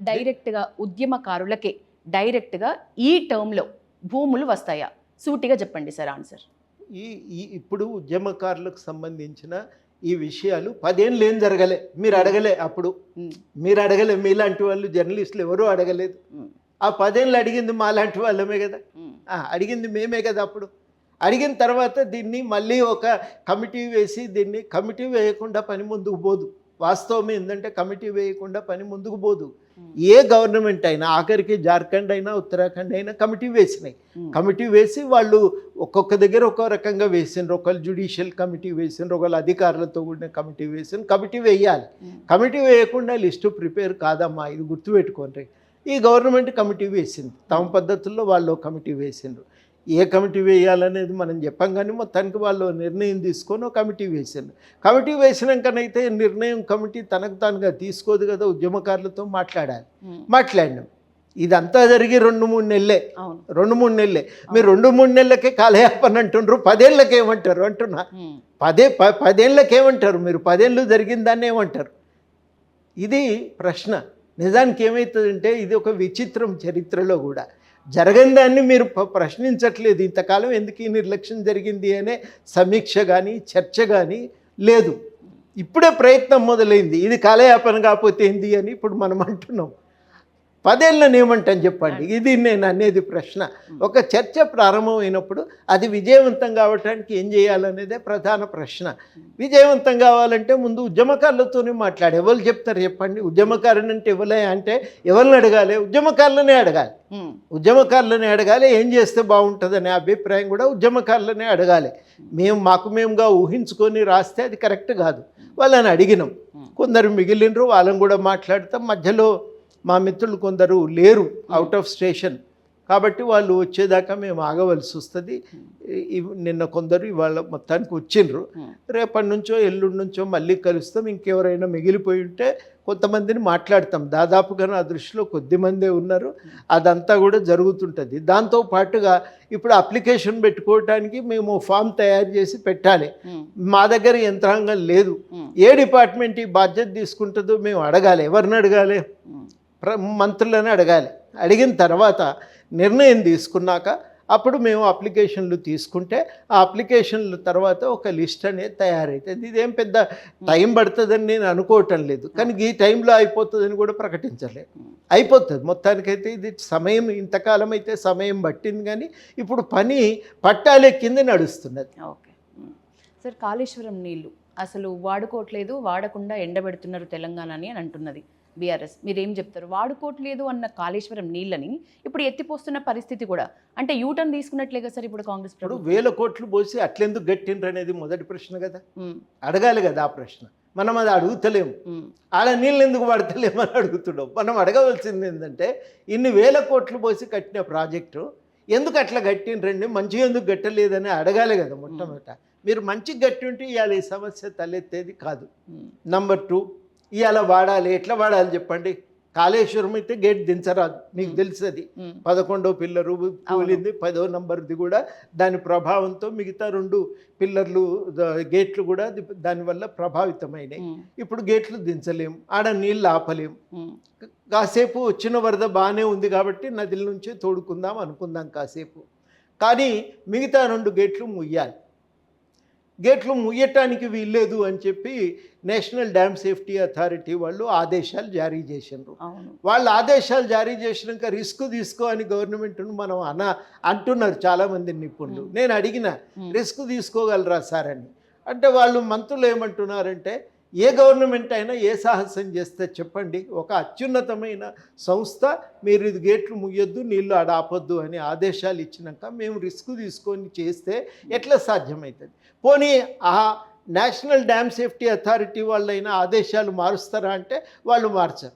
డైరెక్ట్ గా ఉద్యమకారులకే డైరెక్ట్ గా ఈ టర్మ్ లో భూములు వస్తాయా? సూటిగా చెప్పండి సార్ ఆన్సర్. ఇప్పుడు ఉద్యమకారులకు సంబంధించిన ఈ విషయాలు 10 ఏళ్ళు ఏం జరగలే, మీరు అడగలే అప్పుడు, మీరు అడగలే, మీలాంటి వాళ్ళు జర్నలిస్టులు ఎవరూ అడగలేదు. ఆ 10 ఏళ్ళు అడిగింది మాలాంటి వాళ్ళమే కదా, అడిగింది మేమే కదా. అప్పుడు అడిగిన తర్వాత దీన్ని మళ్ళీ ఒక కమిటీ వేసి, దీన్ని కమిటీ వేయకుండా పని ముందుకు పోదు. వాస్తవం ఏంటంటే కమిటీ వేయకుండా పని ముందుకు పోదు. ఏ గవర్నమెంట్ అయినా, ఆఖరికి జార్ఖండ్ అయినా ఉత్తరాఖండ్ అయినా కమిటీ వేసినాయి. కమిటీ వేసి వాళ్ళు ఒక్కొక్క దగ్గర ఒక్కో రకంగా వేసిండ్రు. ఒకళ్ళు జ్యుడిషియల్ కమిటీ వేసిండ్రు, ఒకళ్ళు అధికారులతో కూడిన కమిటీ వేసిండ్రు. కమిటీ వేయాలి. కమిటీ వేయకుండా లిస్టు ప్రిపేర్ కాదమ్మా, ఇది గుర్తుపెట్టుకోండి. ఈ గవర్నమెంట్ కమిటీ వేసింది, తమ పద్ధతుల్లో వాళ్ళు కమిటీ వేసిండ్రు. ఏ కమిటీ వేయాలనేది మనం చెప్పాం, కానీ మొత్తానికి వాళ్ళు నిర్ణయం తీసుకొని ఒక కమిటీ వేసిండ్రు. కమిటీ వేసినాకనైతే నిర్ణయం కమిటీ తనకు తానుగా తీసుకోదు కదా, ఉద్యమకారులతో మాట్లాడినాం. ఇదంతా జరిగి 2-3 నెలలే. 2-3 నెలలే. మీరు 2-3 నెలలకే కాలయాపన అంటుండ్రు, 10 ఏళ్ళకి ఏమంటారు అంటున్నా. 10 ఏళ్ళకి ఏమంటారు మీరు? 10 ఏళ్ళు జరిగిన దాన్ని ఏమంటారు? ఇది ప్రశ్న. నిజానికి ఏమవుతుందంటే ఇది ఒక విచిత్రం. చరిత్రలో కూడా జరగని దాన్ని మీరు ప్రశ్నించట్లేదు. ఇంతకాలం ఎందుకు ఈ నిర్లక్ష్యం జరిగింది అనే సమీక్ష కానీ చర్చ కానీ లేదు. ఇప్పుడే ప్రయత్నం మొదలైంది. ఇది కాలయాపన కాకపోతే ఏంది అని ఇప్పుడు మనం అంటున్నాం. 10 ఏళ్ళని ఏమంటాను చెప్పండి? ఇది నేను అనేది ప్రశ్న. ఒక చర్చ ప్రారంభమైనప్పుడు అది విజయవంతం కావడానికి ఏం చేయాలనేదే ప్రధాన ప్రశ్న. విజయవంతం కావాలంటే ముందు ఉద్యమకారులతోనే మాట్లాడి, ఎవరు చెప్తారు చెప్పండి? ఉద్యమకారుని అంటే ఎవరే అంటే ఎవరిని అడగాలి? ఉద్యమకారులనే అడగాలి. ఏం చేస్తే బాగుంటుందనే అభిప్రాయం కూడా ఉద్యమకారులనే అడగాలి. మేముగా ఊహించుకొని రాస్తే అది కరెక్ట్ కాదు. వాళ్ళని అడిగినాం. కొందరు మిగిలినరు, వాళ్ళని కూడా మాట్లాడతాం. మధ్యలో మా మిత్రులు కొందరు లేరు, అవుట్ ఆఫ్ స్టేషన్, కాబట్టి వాళ్ళు వచ్చేదాకా మేము ఆగవలసి వస్తుంది. నిన్న కొందరు ఇవాళ మొత్తానికి వచ్చిండ్రు. రేపటి నుంచో ఎల్లుండి నుంచో మళ్ళీ కలుస్తాం. ఇంకెవరైనా మిగిలిపోయి ఉంటే కొంతమందిని మాట్లాడతాం. దాదాపుగా నా దృష్టిలో కొద్దిమందే ఉన్నారు. అదంతా కూడా జరుగుతుంటుంది. దాంతోపాటుగా ఇప్పుడు అప్లికేషన్ పెట్టుకోవటానికి మేము ఫామ్ తయారు చేసి పెట్టాలి. మా దగ్గర యంత్రాంగం లేదు. ఏ డిపార్ట్మెంట్ ఈ బాధ్యత తీసుకుంటుందో మేము అడగాలి. ఎవరిని అడగాలి? మంత్రులను అడగాలి. అడిగిన తర్వాత నిర్ణయం తీసుకున్నాక అప్పుడు మేము అప్లికేషన్లు తీసుకుంటే ఆ అప్లికేషన్ల తర్వాత ఒక లిస్ట్ అనేది తయారవుతుంది. ఇదేం పెద్ద టైం పడుతుందని నేను అనుకోవటం లేదు, కానీ ఈ టైంలో అయిపోతుందని కూడా ప్రకటించలేదు. అయిపోతుంది మొత్తానికైతే. ఇది సమయం, ఇంతకాలం అయితే సమయం పట్టింది, కానీ ఇప్పుడు పని పట్టాలెక్కింది, నడుస్తున్నది. ఓకే సార్, కాళేశ్వరం నీళ్లు అసలు వాడుకోవట్లేదు, వాడకుండా ఎండబెడుతున్నారు తెలంగాణని అని అంటున్నది బీఆర్ఎస్. మీరేం చెప్తారు? వాడుకోవట్లేదు అన్న కాళేశ్వరం నీళ్ళని ఇప్పుడు ఎత్తిపోస్తున్న పరిస్థితి కూడా, అంటే యూటర్న్ తీసుకున్నట్లేగా సార్ ఇప్పుడు కాంగ్రెస్ ఇప్పుడు 1000 కోట్లు పోసి అట్లెందుకు గట్టిండ్రు అనేది మొదటి ప్రశ్న కదా, అడగాలి కదా. ఆ ప్రశ్న మనం అది అడుగుతలేము. ఆడ నీళ్ళు ఎందుకు వాడతలేము అని అడుగుతున్నాం. మనం అడగవలసింది ఏంటంటే, ఇన్ని 1000 కోట్లు పోసి కట్టిన ప్రాజెక్టు ఎందుకు అట్లా గట్టిండ్రండి, మంచిగా ఎందుకు గట్టలేదని అడగాలి కదా మొట్టమొదట. మీరు మంచిగా గట్టి ఉంటే ఇవాళ ఈ సమస్య తలెత్తేది కాదు. నంబర్ 2, ఇవాళ వాడాలి. ఎట్లా వాడాలి చెప్పండి? కాళేశ్వరం అయితే గేట్ దించరాదు, మీకు తెలుస్తుంది. 11వ పిల్లరు కూలింది, 10వ నంబర్ది కూడా దాని ప్రభావంతో మిగతా 2 పిల్లర్లు గేట్లు కూడా దానివల్ల ప్రభావితమైనాయి. ఇప్పుడు గేట్లు దించలేము, ఆడ నీళ్ళు ఆపలేము. కాసేపు వచ్చిన వరద బాగానే ఉంది కాబట్టి నదుల నుంచే తోడుకుందాం అనుకుందాం కాసేపు, కానీ మిగతా 2 గేట్లు ముయ్యాలి. గేట్లు ముయ్యటానికి వీల్లేదు అని చెప్పి నేషనల్ డ్యామ్ సేఫ్టీ అథారిటీ వాళ్ళు ఆదేశాలు జారీ చేసినారు. వాళ్ళు ఆదేశాలు జారీ చేసినాక రిస్క్ తీసుకో అని గవర్నమెంట్ను మనం అంటున్నారు చాలామంది నిపుణులు. నేను అడిగిన, రిస్క్ తీసుకోగలరా సార్ అని. అంటే వాళ్ళు మంత్రులు ఏమంటున్నారంటే, ఏ గవర్నమెంట్ అయినా ఏ సాహసం చేస్తే చెప్పండి, ఒక అత్యున్నతమైన సంస్థ మీరు ఇది గేట్లు ముయ్యొద్దు, నీళ్ళు ఆపొద్దు అని ఆదేశాలు ఇచ్చినాక మేము రిస్క్ తీసుకొని చేస్తే ఎట్లా సాధ్యమవుతుంది? పోనీ ఆ నేషనల్ డ్యామ్ సేఫ్టీ అథారిటీ వాళ్ళైనా ఆదేశాలు మారుస్తారా అంటే వాళ్ళు మార్చరు.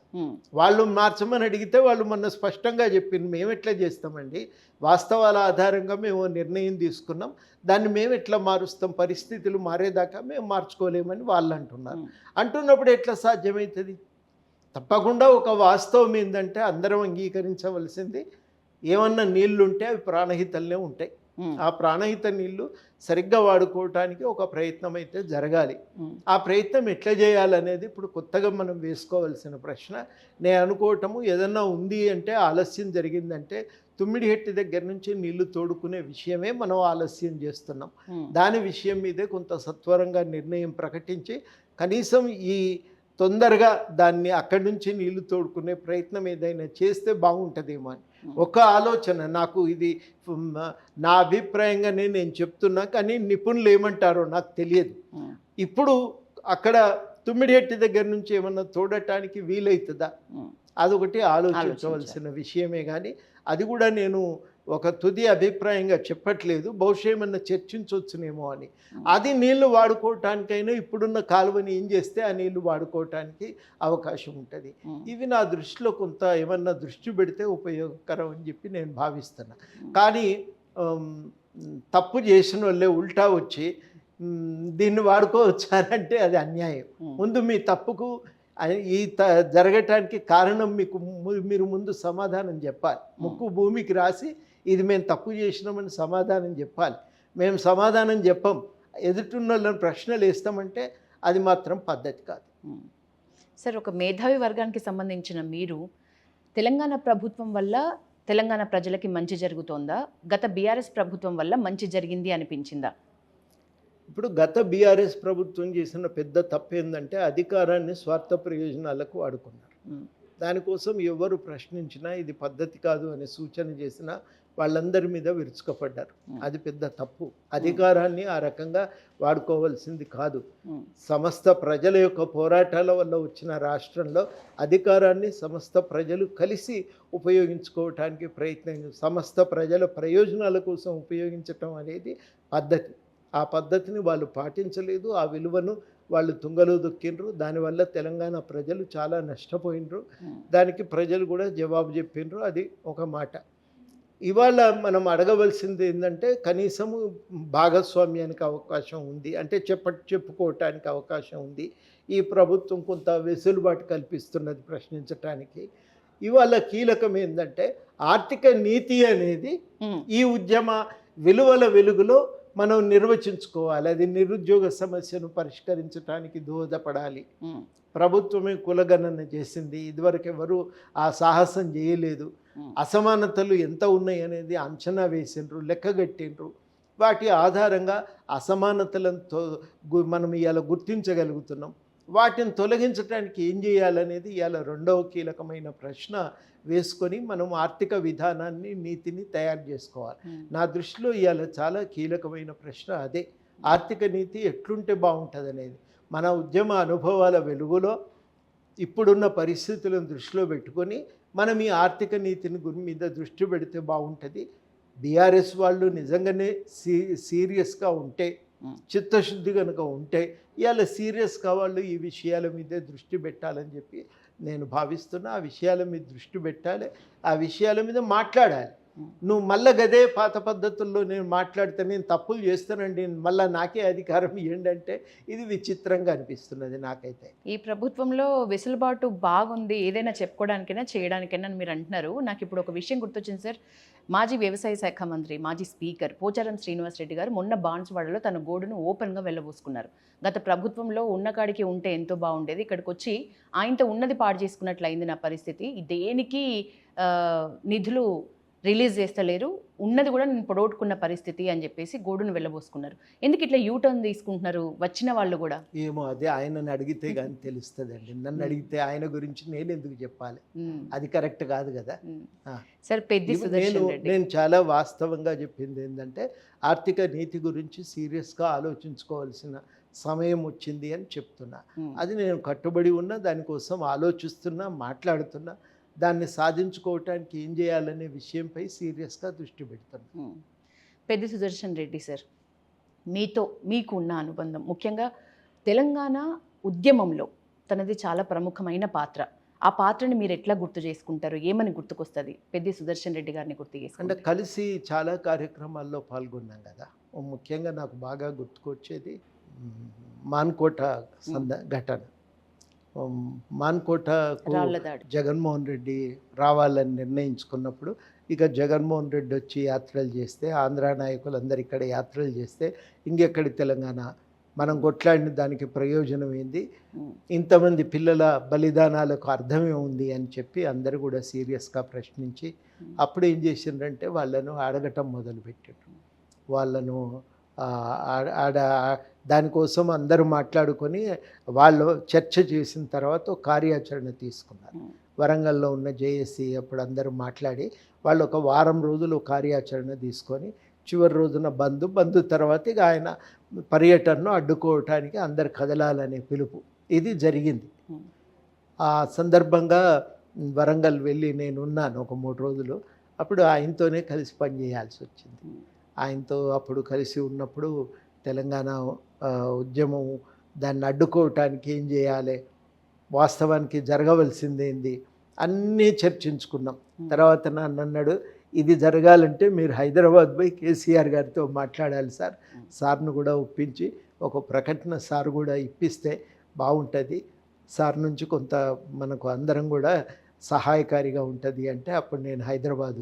వాళ్ళు మార్చమని అడిగితే వాళ్ళు మొన్న స్పష్టంగా చెప్పింది, మేము ఎట్లా చేస్తామండి, వాస్తవాల ఆధారంగా మేము నిర్ణయం తీసుకున్నాం, దాన్ని మేము ఎట్లా మారుస్తాం, పరిస్థితులు మారేదాకా మేము మార్చుకోలేమని వాళ్ళు అంటున్నప్పుడు ఎట్లా సాధ్యమవుతుంది? తప్పకుండా ఒక వాస్తవం ఏంటంటే అందరం అంగీకరించవలసింది, ఏమన్నా నీళ్లుంటే అవి ప్రాణహితల్నే ఉంటాయి. ఆ ప్రాణహిత నీళ్లు సరిగ్గా వాడుకోవటానికి ఒక ప్రయత్నం అయితే జరగాలి. ఆ ప్రయత్నం ఎట్లా చేయాలనేది ఇప్పుడు కొత్తగా మనం వేసుకోవాల్సిన ప్రశ్న. నేను అనుకోవటము ఏదన్నా ఉంది అంటే ఆలస్యం జరిగిందంటే తుమ్మిడిహెట్టి దగ్గర నుంచి నీళ్లు తోడుకునే విషయమే మనం ఆలస్యం చేస్తున్నాం. దాని విషయం మీదే కొంత సత్వరంగా నిర్ణయం ప్రకటించి కనీసం ఈ తొందరగా దాన్ని అక్కడి నుంచి నీళ్లు తోడుకునే ప్రయత్నం ఏదైనా చేస్తే బాగుంటుందేమో అని ఒక ఆలోచన నాకు. ఇది నా అభిప్రాయంగానే నేను చెప్తున్నా, కానీ నిపుణులు ఏమంటారో నాకు తెలియదు. ఇప్పుడు అక్కడ తుమ్మిడిహెట్టి దగ్గర నుంచి ఏమన్నా తోడటానికి వీలవుతుందా, అదొకటి ఆలోచించవలసిన విషయమే. కానీ అది కూడా నేను ఒక తుది అభిప్రాయంగా చెప్పట్లేదు, బహుశా ఏమన్నా చర్చించవచ్చునేమో అని. అది నీళ్లు వాడుకోవటానికైనా ఇప్పుడున్న కాలువని ఏం చేస్తే ఆ నీళ్లు వాడుకోవటానికి అవకాశం ఉంటుంది. ఇవి నా దృష్టిలో కొంత ఏమన్నా దృష్టి పెడితే ఉపయోగకరం అని చెప్పి నేను భావిస్తున్నా. కానీ తప్పు చేసిన వాళ్ళే ఉల్టా వచ్చి దీన్ని వాడుకోవచ్చారంటే అది అన్యాయం. ముందు మీ తప్పుకు ఈ జరగటానికి కారణం మీరు ముందు సమాధానం చెప్పాలి. ముక్కు భూమికి రాసి ఇది మేము తప్పు చేసినామని సమాధానం చెప్పాలి. మేము సమాధానం చెప్పం, ఎదుటిన్న వాళ్ళని ప్రశ్నలు వేస్తామంటే అది మాత్రం పద్ధతి కాదు. సార్, ఒక మేధావి వర్గానికి సంబంధించిన మీరు తెలంగాణ ప్రభుత్వం వల్ల తెలంగాణ ప్రజలకి మంచి జరుగుతోందా, గత బీఆర్ఎస్ ప్రభుత్వం వల్ల మంచి జరిగింది అనిపించిందా? ఇప్పుడు గత బీఆర్ఎస్ ప్రభుత్వం చేసిన పెద్ద తప్పు ఏంటంటే అధికారాన్ని స్వార్థ ప్రయోజనాలకు వాడుకున్నారు. దానికోసం ఎవరు ప్రశ్నించినా ఇది పద్ధతి కాదు అనే సూచన చేసినా వాళ్ళందరి మీద విరుచుకపడ్డారు. అది పెద్ద తప్పు. అధికారాన్ని ఆ రకంగా వాడుకోవాల్సింది కాదు. సమస్త ప్రజల యొక్క పోరాటాల వల్ల వచ్చిన రాష్ట్రంలో అధికారాన్ని సమస్త ప్రజలు కలిసి ఉపయోగించుకోవటానికి ప్రయత్నం, సమస్త ప్రజల ప్రయోజనాల కోసం ఉపయోగించటం అనేది పద్ధతి. ఆ పద్ధతిని వాళ్ళు పాటించలేదు. ఆ విలువను వాళ్ళు తుంగలో దొక్కిండ్రు. దానివల్ల తెలంగాణ ప్రజలు చాలా నష్టపోయినరు. దానికి ప్రజలు కూడా జవాబు చెప్పిండ్రు. అది ఒక మాట. ఇవాళ మనం అడగవలసింది ఏంటంటే కనీసము భాగస్వామ్యానికి అవకాశం ఉంది అంటే చెప్పుకోవటానికి అవకాశం ఉంది. ఈ ప్రభుత్వం కొంత వెసులుబాటు కల్పిస్తున్నది ప్రశ్నించటానికి. ఇవాళ కీలకం ఏంటంటే ఆర్థిక నీతి అనేది ఈ ఉద్యమ విలువల వెలుగులో మనం నిర్వచించుకోవాలి. అది నిరుద్యోగ సమస్యను పరిష్కరించడానికి దోహదపడాలి. ప్రభుత్వమే కులగణన చేసింది, ఇదివరకు ఎవరు ఆ సాహసం చేయలేదు. అసమానతలు ఎంత ఉన్నాయి అనేది అంచనా వేసిండ్రు, లెక్కగట్టిండ్రు. వాటి ఆధారంగా అసమానతలతో మనం ఇవాళ గుర్తించగలుగుతున్నాం. వాటిని తొలగించడానికి ఏం చేయాలనేది ఇవాళ రెండవ కీలకమైన ప్రశ్న వేసుకొని మనం ఆర్థిక విధానాన్ని నీతిని తయారు చేసుకోవాలి. నా దృష్టిలో ఇవాళ చాలా కీలకమైన ప్రశ్న అదే. ఆర్థిక నీతి ఎట్లుంటే బాగుంటుంది అనేది. మన ఉద్యమ అనుభవాల వెలుగులో ఇప్పుడున్న పరిస్థితులను దృష్టిలో పెట్టుకొని మనం ఈ ఆర్థిక నీతిని మీద దృష్టి పెడితే బాగుంటుంది. బీఆర్ఎస్ వాళ్ళు నిజంగానే సీరియస్గా ఉంటే, చిత్తశుద్ధి కనుక ఉంటే ఇవాళ సీరియస్గా వాళ్ళు ఈ విషయాల మీదే దృష్టి పెట్టాలని చెప్పి నేను భావిస్తున్నా. ఆ విషయాల మీద దృష్టి పెట్టాలి, ఆ విషయాల మీద మాట్లాడాలి. నువ్వు మళ్ళీ గదే పాత పద్ధతుల్లో నేను మాట్లాడితే నేను తప్పులు చేస్తానండి, మళ్ళీ నాకే అధికారం ఏంటంటే ఇది విచిత్రంగా అనిపిస్తున్నది నాకైతే. ఈ ప్రభుత్వంలో వెసులుబాటు బాగుంది, ఏదైనా చెప్పుకోవడానికైనా చేయడానికైనా మీరు అంటున్నారు. నాకు ఇప్పుడు ఒక విషయం గుర్తొచ్చింది సార్. మాజీ వ్యవసాయ శాఖ మంత్రి, మాజీ స్పీకర్ పోచారం శ్రీనివాస్ రెడ్డి గారు మొన్న బాన్స్వాడలో తన గోడును ఓపెన్గా వెళ్ళబోసుకున్నారు. గత ప్రభుత్వంలో ఉన్నకాడికి ఉంటే ఎంతో బాగుండేది, ఇక్కడికి వచ్చి ఆయనతో ఉన్నది పాడు చేసుకున్నట్లు అయింది నా పరిస్థితి, దేనికి నిధులు రిలీజ్ చేస్తలేరు, ఉన్నది కూడా నేను పొడగొట్టుకున్న పరిస్థితి అని చెప్పేసి గోడును వెళ్ళబోసుకున్నారు. ఎందుకు ఇట్లా యూటర్న్ తీసుకుంటున్నారు వచ్చిన వాళ్ళు కూడా? ఏమో అదే ఆయనని అడిగితే కానీ తెలుస్తుందండి. నన్ను అడిగితే ఆయన గురించి నేను ఎందుకు చెప్పాలి, అది కరెక్ట్ కాదు కదా సార్. పెద్ది సుదర్శన్ రెడ్డి నేను చాలా వాస్తవంగా చెప్పింది ఏంటంటే ఆర్థిక నీతి గురించి సీరియస్గా ఆలోచించుకోవాల్సిన సమయం వచ్చింది అని చెప్తున్నా. అది నేను కట్టుబడి ఉన్నా, దానికోసం ఆలోచిస్తున్నా, మాట్లాడుతున్నా. దాన్ని సాధించుకోవటానికి ఏం చేయాలనే విషయంపై సీరియస్గా దృష్టి పెడుతున్నాను. పెద్ది సుదర్శన్ రెడ్డి సార్, మీకు ఉన్న అనుబంధం ముఖ్యంగా తెలంగాణ ఉద్యమంలో తనది చాలా ప్రముఖమైన పాత్ర. ఆ పాత్రని మీరు ఎట్లా గుర్తు చేసుకుంటారు, ఏమని గుర్తుకొస్తుంది పెద్ది సుదర్శన్ రెడ్డి గారిని గుర్తు చేసుకుంటే? అంటే కలిసి చాలా కార్యక్రమాల్లో పాల్గొన్నాం కదా. ముఖ్యంగా నాకు బాగా గుర్తుకొచ్చేది మాన్కోట ఘటన. మాన్కోటకు రాళ్ల దాడి. జగన్మోహన్ రెడ్డి రావాలని నిర్ణయించుకున్నప్పుడు ఇక జగన్మోహన్ రెడ్డి వచ్చి యాత్రలు చేస్తే, ఆంధ్ర నాయకులందరూ ఇక్కడ యాత్రలు చేస్తే ఇంకెక్కడి తెలంగాణ, మనం కొట్లాడిన దానికి ప్రయోజనం ఏంది, ఇంతమంది పిల్లల బలిదానాలకు అర్థమే ఉంది అని చెప్పి అందరూ కూడా సీరియస్గా ప్రశ్నించి అప్పుడు ఏం చేసిండ్రంటే వాళ్ళను అడగటం మొదలుపెట్టారు. వాళ్ళను ఆడ దానికోసం అందరూ మాట్లాడుకొని వాళ్ళు చర్చ చేసిన తర్వాత ఒక కార్యాచరణ తీసుకున్నారు. వరంగల్లో ఉన్న జేఏసీ అప్పుడు అందరూ మాట్లాడి వాళ్ళు ఒక వారం రోజులు కార్యాచరణ తీసుకొని చివరి రోజున బంద్ తర్వాత ఇక ఆయన పర్యటనను అడ్డుకోవటానికి అందరు కదలాలనే పిలుపు ఇది జరిగింది. ఆ సందర్భంగా వరంగల్ వెళ్ళి నేను ఉన్నాను ఒక 3 రోజులు. అప్పుడు ఆయనతోనే కలిసి పనిచేయాల్సి వచ్చింది. ఆయనతో అప్పుడు కలిసి ఉన్నప్పుడు తెలంగాణ ఉద్యమం దాన్ని అడ్డుకోవటానికి ఏం చేయాలి, వాస్తవానికి జరగవలసిందేంది అన్నీ చర్చించుకున్నాం. తర్వాత నన్ను అన్నాడు, ఇది జరగాలంటే మీరు హైదరాబాద్ పోయి కేసీఆర్ గారితో మాట్లాడాలి సార్, సార్ను కూడా ఒప్పించి ఒక ప్రకటన సార్ కూడా ఇప్పిస్తే బాగుంటుంది, సార్ నుంచి కొంత మనకు అందరం కూడా సహాయకారిగా ఉంటుంది అంటే అప్పుడు నేను హైదరాబాద్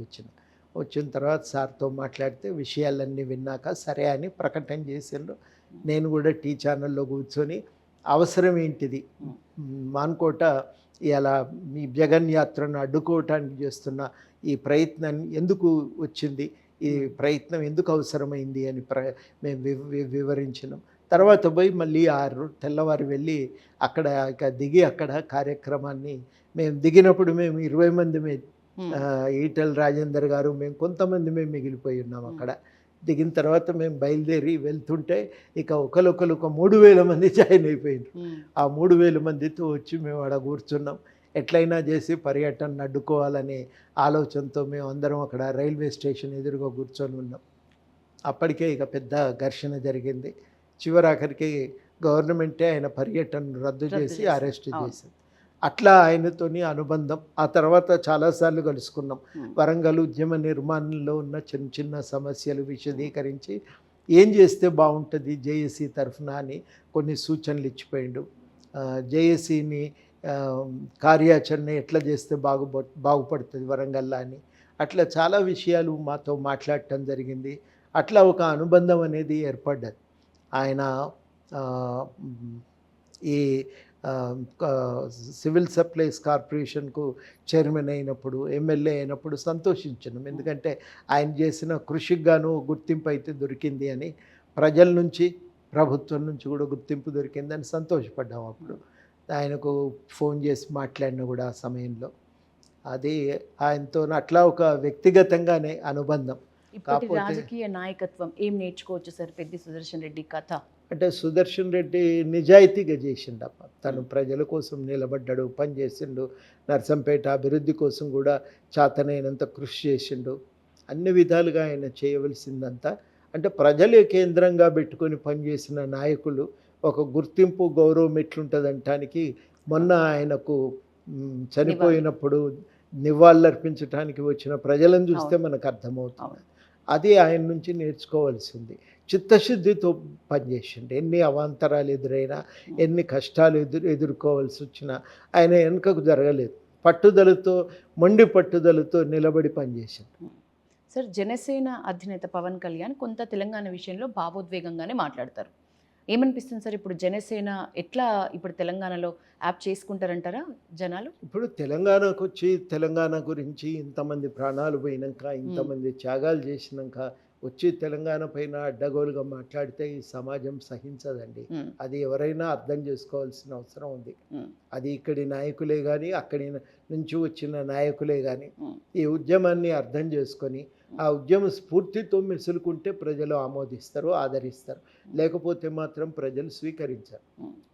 వచ్చిన తర్వాత సార్తో మాట్లాడితే విషయాలన్నీ విన్నాక సరే అని ప్రకటన చేసిండ్రు. నేను కూడా టీ ఛానల్లో కూర్చొని అవసరం ఏంటిది, మాన్కోట ఇలా మీ జగన్ యాత్రను అడ్డుకోవటానికి చేస్తున్న ఈ ప్రయత్నం ఎందుకు వచ్చింది, ఈ ప్రయత్నం ఎందుకు అవసరమైంది అని మేము వివరించినాం. తర్వాత పోయి మళ్ళీ తెల్లవారు వెళ్ళి అక్కడ ఇక దిగి అక్కడ కార్యక్రమాన్ని మేము దిగినప్పుడు మేము 20 మంది ఈటెల రాజేందర్ గారు మేము కొంతమంది మిగిలిపోయి ఉన్నాం. అక్కడ దిగిన తర్వాత మేము బయలుదేరి వెళ్తుంటే ఇక ఒకరు 3,000 మంది జాయిన్ అయిపోయినారు. ఆ 3,000 మందితో వచ్చి మేము అక్కడ కూర్చున్నాం. ఎట్లయినా చేసి పర్యటన అడ్డుకోవాలనే ఆలోచనతో మేము అందరం అక్కడ రైల్వే స్టేషన్ ఎదురుగా కూర్చొని ఉన్నాం. అప్పటికే ఇక పెద్ద ఘర్షణ జరిగింది. చివరాఖరికి గవర్నమెంటే ఆయన పర్యటన రద్దు చేసి అరెస్ట్ చేసింది. అట్లా ఆయనతోని అనుబంధం. ఆ తర్వాత చాలాసార్లు కలుసుకున్నాం. వరంగల్ ఉద్యమ నిర్మాణంలో ఉన్న చిన్న సమస్యలు విశదీకరించి ఏం చేస్తే బాగుంటుంది జేఏసీ తరఫున అని కొన్ని సూచనలు ఇచ్చిపోయిండు. జేఏసీని కార్యాచరణ ఎట్లా చేస్తే బాగుపడుతుంది వరంగల్లో అని అట్లా చాలా విషయాలు మాతో మాట్లాడటం జరిగింది. అట్లా ఒక అనుబంధం అనేది ఏర్పడ్డది. ఆయన ఈ సివిల్ సప్లైస్ కార్పొరేషన్కు చైర్మన్ అయినప్పుడు, ఎమ్మెల్యే అయినప్పుడు సంతోషించినాం. ఎందుకంటే ఆయన చేసిన కృషికి గాను గుర్తింపు అయితే దొరికింది అని, ప్రజల నుంచి ప్రభుత్వం నుంచి కూడా గుర్తింపు దొరికిందని సంతోషపడ్డాం. అప్పుడు ఆయనకు ఫోన్ చేసి మాట్లాడిన కూడా ఆ సమయంలో అది ఆయనతో అట్లా ఒక వ్యక్తిగతంగానే అనుబంధం. కాకపోతే రాజకీయ నాయకత్వం ఏం నేర్చుకోవచ్చు సార్ పెద్ది సుదర్శన్ రెడ్డి కథ అంటే సుదర్శన్ రెడ్డి నిజాయితీగా చేసిండప్ప. తను ప్రజల కోసం నిలబడ్డాడు, పని చేసిండు. నర్సంపేట అభివృద్ధి కోసం కూడా చాతనైనంత కృషి చేసిండు. అన్ని విధాలుగా ఆయన చేయవలసిందంతా అంటే ప్రజలే కేంద్రంగా పెట్టుకొని పనిచేసిన నాయకులు ఒక గుర్తింపు గౌరవం ఎట్లుంటుంది అంటానికి మొన్న ఆయనకు చనిపోయినప్పుడు నివాళులర్పించడానికి వచ్చిన ప్రజలను చూస్తే మనకు అర్థమవుతుంది. అది ఆయన నుంచి నేర్చుకోవాల్సింది. చిత్తశుద్ధితో పనిచేసిండు. ఎన్ని అవాంతరాలు ఎదురైనా, ఎన్ని కష్టాలు ఎదుర్కోవాల్సి వచ్చినా ఆయన వెనుకకు జరగలేదు. పట్టుదలతో, మొండి పట్టుదలతో నిలబడి పనిచేసిండు. సార్, జనసేన అధినేత పవన్ కళ్యాణ్ కొంత తెలంగాణ విషయంలో భావోద్వేగంగానే మాట్లాడతారు. ఏమనిపిస్తుంది సార్, ఇప్పుడు జనసేన ఎట్లా ఇప్పుడు తెలంగాణలో యాప్ చేసుకుంటారంటారా జనాలు? ఇప్పుడు తెలంగాణకు వచ్చి తెలంగాణ గురించి ఇంతమంది ప్రాణాలు పోయినాక, ఇంతమంది త్యాగాలు చేసినాక వచ్చి తెలంగాణ పైన అడ్డగోలుగా మాట్లాడితే ఈ సమాజం సహించదండి. అది ఎవరైనా అర్థం చేసుకోవాల్సిన అవసరం ఉంది. అది ఇక్కడి నాయకులే కానీ, అక్కడి నుంచి వచ్చిన నాయకులే కానీ ఈ ఉద్యమాన్ని అర్థం చేసుకొని ఆ ఉద్యమ స్ఫూర్తితో మెసులుకుంటే ప్రజలు ఆమోదిస్తారు, ఆదరిస్తారు. లేకపోతే మాత్రం ప్రజలు స్వీకరించారు.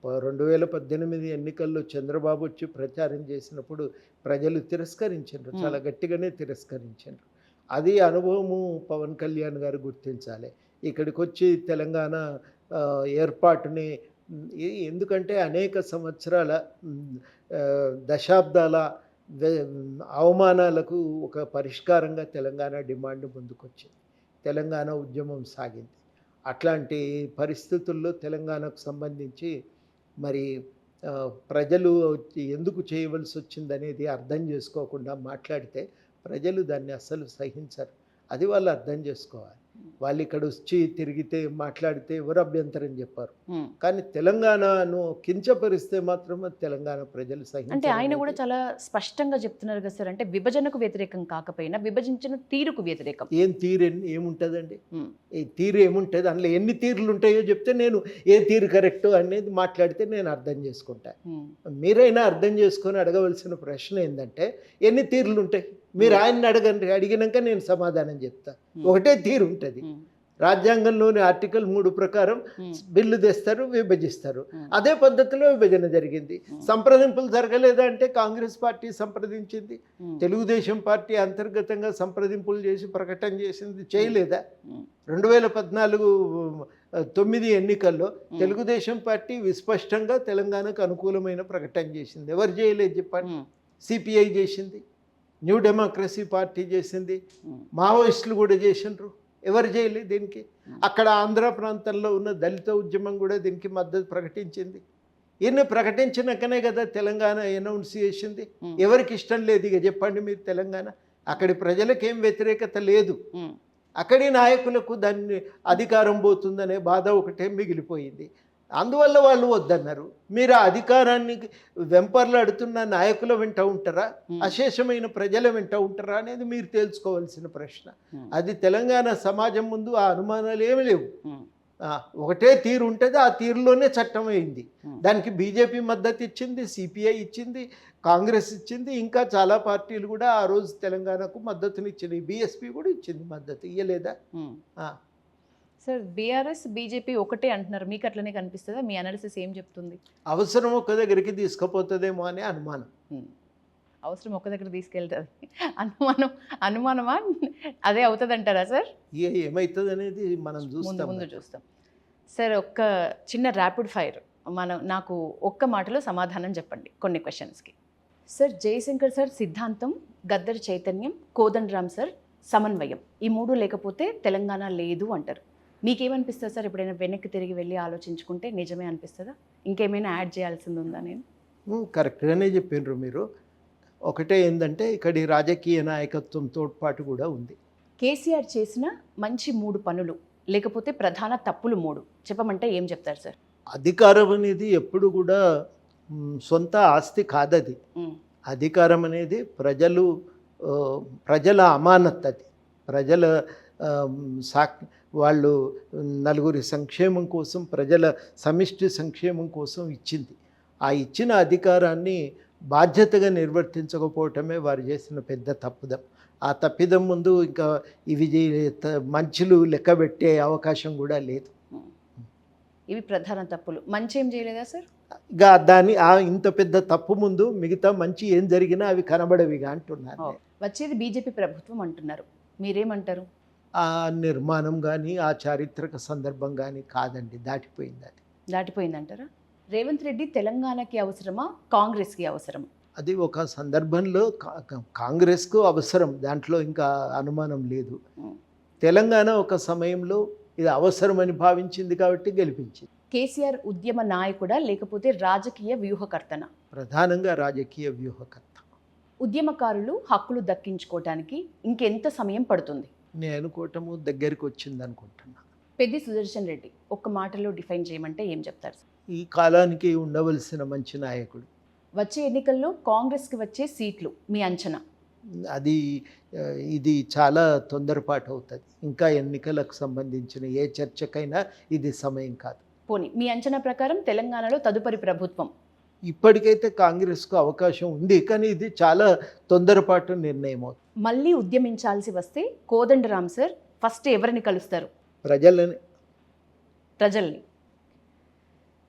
2018 ఎన్నికల్లో చంద్రబాబు వచ్చి ప్రచారం చేసినప్పుడు ప్రజలు తిరస్కరించారు, చాలా గట్టిగానే తిరస్కరించారు. అది అనుభవము పవన్ కళ్యాణ్ గారు గుర్తించాలి. ఇక్కడికి వచ్చి తెలంగాణ ఏర్పాటుని, ఎందుకంటే అనేక సంవత్సరాల దశాబ్దాల అవమానాలకు ఒక పరిష్కారంగా తెలంగాణ డిమాండ్ ముందుకొచ్చింది. తెలంగాణ ఉద్యమం సాగింది. అట్లాంటి పరిస్థితుల్లో తెలంగాణకు సంబంధించి మరి ప్రజలు ఎందుకు చేయవలసి వచ్చిందనేది అర్థం చేసుకోకుండా మాట్లాడితే ప్రజలు దాన్ని అస్సలు సహించరు. అది వాళ్ళు అర్థం చేసుకోవాలి. వాళ్ళు ఇక్కడ వచ్చి తిరిగితే మాట్లాడితే ఎవరు అభ్యంతరం చెప్పారు. కానీ తెలంగాణను కించపరిస్తే మాత్రం తెలంగాణ ప్రజలు సహించరు. అంటే ఆయన కూడా చాలా స్పష్టంగా చెప్తున్నారు కదా సార్, అంటే విభజనకు వ్యతిరేకం కాకపోయినా విభజించిన తీరుకు వ్యతిరేకం. ఏం తీరు ఏముంటుందండి? ఈ తీరు ఏముంటుంది? అందులో ఎన్ని తీరులు ఉంటాయో చెప్తే నేను ఏ తీరు కరెక్ట్ అనేది మాట్లాడితే నేను అర్థం చేసుకుంటా. మీరైనా అర్థం చేసుకొని అడగవలసిన ప్రశ్న ఏంటంటే ఎన్ని తీరులు ఉంటాయి? మీరు ఆయన్ని అడిగినాక నేను సమాధానం చెప్తా. ఒకటే తీరు ఉంటుంది. రాజ్యాంగంలోని ఆర్టికల్ 3 ప్రకారం బిల్లు తెస్తారు, విభజిస్తారు. అదే పద్ధతిలో విభజన జరిగింది. సంప్రదింపులు జరగలేదా అంటే కాంగ్రెస్ పార్టీ సంప్రదించింది, తెలుగుదేశం పార్టీ అంతర్గతంగా సంప్రదింపులు చేసి ప్రకటన చేసింది. చేయలేదా? 2014-9 ఎన్నికల్లో తెలుగుదేశం పార్టీ విస్పష్టంగా తెలంగాణకు అనుకూలమైన ప్రకటన చేసింది. ఎవరు చేయలేదు చెప్పండి? సిపిఐ చేసింది, న్యూ డెమోక్రసీ పార్టీ చేసింది, మావోయిస్టులు కూడా చేసిండ్రు. ఎవరు చేయలేదు దీనికి? అక్కడ ఆంధ్ర ప్రాంతంలో ఉన్న దళిత ఉద్యమం కూడా దీనికి మద్దతు ప్రకటించింది. ఈయన ప్రకటించినాకనే కదా తెలంగాణ అనౌన్స్ చేసింది. ఎవరికి ఇష్టం లేదు ఇక చెప్పండి మీరు? తెలంగాణ అక్కడి ప్రజలకేం వ్యతిరేకత లేదు, అక్కడి నాయకులకు దాన్ని అధికారం పోతుందనే బాధ ఒకటే మిగిలిపోయింది. అందువల్ల వాళ్ళు వద్దన్నారు. మీరు ఆ అధికారాన్ని వెంపర్లాడుతున్న నాయకుల వెంట ఉంటారా, అశేషమైన ప్రజల వెంట ఉంటారా అనేది మీరు తేల్చుకోవాల్సిన ప్రశ్న. అది తెలంగాణ సమాజం ముందు ఆ అనుమానాలు ఏమి లేవు. ఒకటే తీరు ఉంటుంది, ఆ తీరులోనే చట్టం అయింది. దానికి బీజేపీ మద్దతు ఇచ్చింది, సిపిఐ ఇచ్చింది, కాంగ్రెస్ ఇచ్చింది, ఇంకా చాలా పార్టీలు కూడా ఆ రోజు తెలంగాణకు మద్దతునిచ్చింది. బీఎస్పీ కూడా ఇచ్చింది మద్దతు, ఇయ్యలేదా? సార్ బీఆర్ఎస్ బీజేపీ ఒకటే అంటున్నారు, మీకు అట్లనే కనిపిస్తుందా? మీ అనాలిసిస్ ఏం చెప్తుంది? అవసరం ఒక దగ్గరికి తీసుకుపోతుందేమో అనే అనుమానం. అవసరం ఒక దగ్గర తీసుకెళ్తుంది అనుమానమా? అదే అవుతుంది అంటారా సార్? ఏమవుతుంది అనేది మనం ముందు చూస్తాం. సార్ ఒక్క చిన్న ర్యాపిడ్ ఫైర్, నాకు ఒక్క మాటలో సమాధానం చెప్పండి కొన్ని క్వశ్చన్స్కి. సార్ జయశంకర్ సార్ సిద్ధాంతం, గద్దర్ చైతన్యం, కోదండరామ్ సార్ సమన్వయం, ఈ 3 లేకపోతే తెలంగాణ లేదు అంటారు. మీకేమనిపిస్తుంది సార్? ఎప్పుడైనా వెనక్కి తిరిగి వెళ్ళి ఆలోచించుకుంటే నిజమే అనిపిస్తుందా? ఇంకేమైనా యాడ్ చేయాల్సింది ఉందా? నేను కరెక్ట్గానే చెప్పినారు మీరు. ఒకటే ఏంటంటే ఇక్కడి రాజకీయ నాయకత్వం తోడ్పాటు కూడా ఉంది. కేసీఆర్ చేసిన మంచి 3 పనులు లేకపోతే ప్రధాన తప్పులు 3 చెప్పమంటే ఏం చెప్తారు సార్? అధికారం అనేది ఎప్పుడు కూడా సొంత ఆస్తి కాదది. అధికారం అనేది ప్రజల అమానత్. అది ప్రజల వాళ్ళు నలుగురి సంక్షేమం కోసం, ప్రజల సమిష్టి సంక్షేమం కోసం ఇచ్చింది. ఆ ఇచ్చిన అధికారాన్ని బాధ్యతగా నిర్వర్తించకపోవటమే వారు చేసిన పెద్ద తప్పుదం. ఆ తప్పిదం ముందు ఇంకా ఇవి మంచులు లెక్కబెట్టే అవకాశం కూడా లేదు. ఇవి ప్రధాన తప్పులు. మంచి ఏం చేయలేదా సార్? ఇక దాన్ని ఇంత పెద్ద తప్పు ముందు మిగతా మంచి ఏం జరిగినా అవి కనబడవిగా అంటున్నారు. వచ్చేది బీజేపీ ప్రభుత్వం అంటున్నారు, మీరేమంటారు? ఆ నిర్మాణం కానీ ఆ చారిత్రక సందర్భం కానీ కాదండి, దాటిపోయింది. అది దాటిపోయిందంటారా? రేవంత్ రెడ్డి తెలంగాణకి అవసరమా, కాంగ్రెస్కి అవసరమా? అది ఒక సందర్భంలో కాంగ్రెస్కు అవసరం, దాంట్లో ఇంకా అనుమానం లేదు. తెలంగాణ ఒక సమయంలో ఇది అవసరమని భావించింది కాబట్టి గెలిపించింది. కేసీఆర్ ఉద్యమ నాయకుడా లేకపోతే రాజకీయ వ్యూహకర్తనా? ప్రధానంగా రాజకీయ వ్యూహకర్త. ఉద్యమకారులు హక్కులు దక్కించుకోవటానికి ఇంకెంత సమయం పడుతుంది? నేను అనుకోవటము దగ్గరికి వచ్చింది అనుకుంటున్నాను. పెద్ది సుదర్శన్ రెడ్డి ఒక్క మాటలో డిఫైన్ చేయమంటే ఏం చెప్తారు? ఈ కాలానికి ఉండవలసిన మంచి నాయకుడు. వచ్చే ఎన్నికల్లో కాంగ్రెస్కి వచ్చే సీట్లు మీ అంచనా? ఇది చాలా తొందరపాటు అవుతుంది. ఇంకా ఎన్నికలకు సంబంధించిన ఏ చర్చకైనా ఇది సమయం కాదు. పోనీ మీ అంచనా ప్రకారం తెలంగాణలో తదుపరి ప్రభుత్వం? ఇప్పటికైతే కాంగ్రెస్కు అవకాశం ఉంది, కానీ ఇది చాలా తొందరపాటు నిర్ణయం అవుతుంది. మళ్ళీ ఉద్యమించాల్సి వస్తే కోదండరామ్ సార్ ఫస్ట్ ఎవరిని కలుస్తారు? ప్రజల్ని.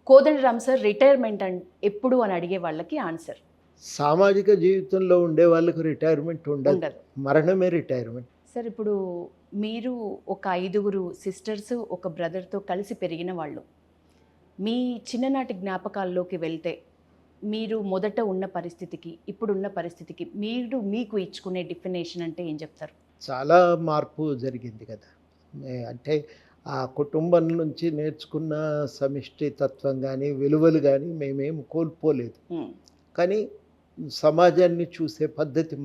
కోదండరామ్ సార్ రిటైర్మెంట్ ఎప్పుడు అని అడిగే వాళ్ళకి ఆన్సర్, సామాజిక జీవితంలో ఉండే వాళ్ళకు రిటైర్మెంట్ ఉండదు, మరణమే రిటైర్మెంట్. సార్ ఇప్పుడు మీరు ఒక 5 సిస్టర్స్ ఒక బ్రదర్తో కలిసి పెరిగిన వాళ్ళు, మీ చిన్ననాటి జ్ఞాపకాల్లోకి వెళ్తే మీరు మొదట ఉన్న పరిస్థితికి ఇప్పుడున్న పరిస్థితికి మీకు ఇచ్చుకునే డెఫినేషన్ అంటే ఏం చెప్తారు? చాలా మార్పు జరిగింది కదా. అంటే ఆ కుటుంబం నుంచి నేర్చుకున్న సమిష్టి తత్వం కానీ విలువలు కానీ మేమేం కోల్పోలేదు. కానీ సమాజాన్ని చూసే పద్ధతి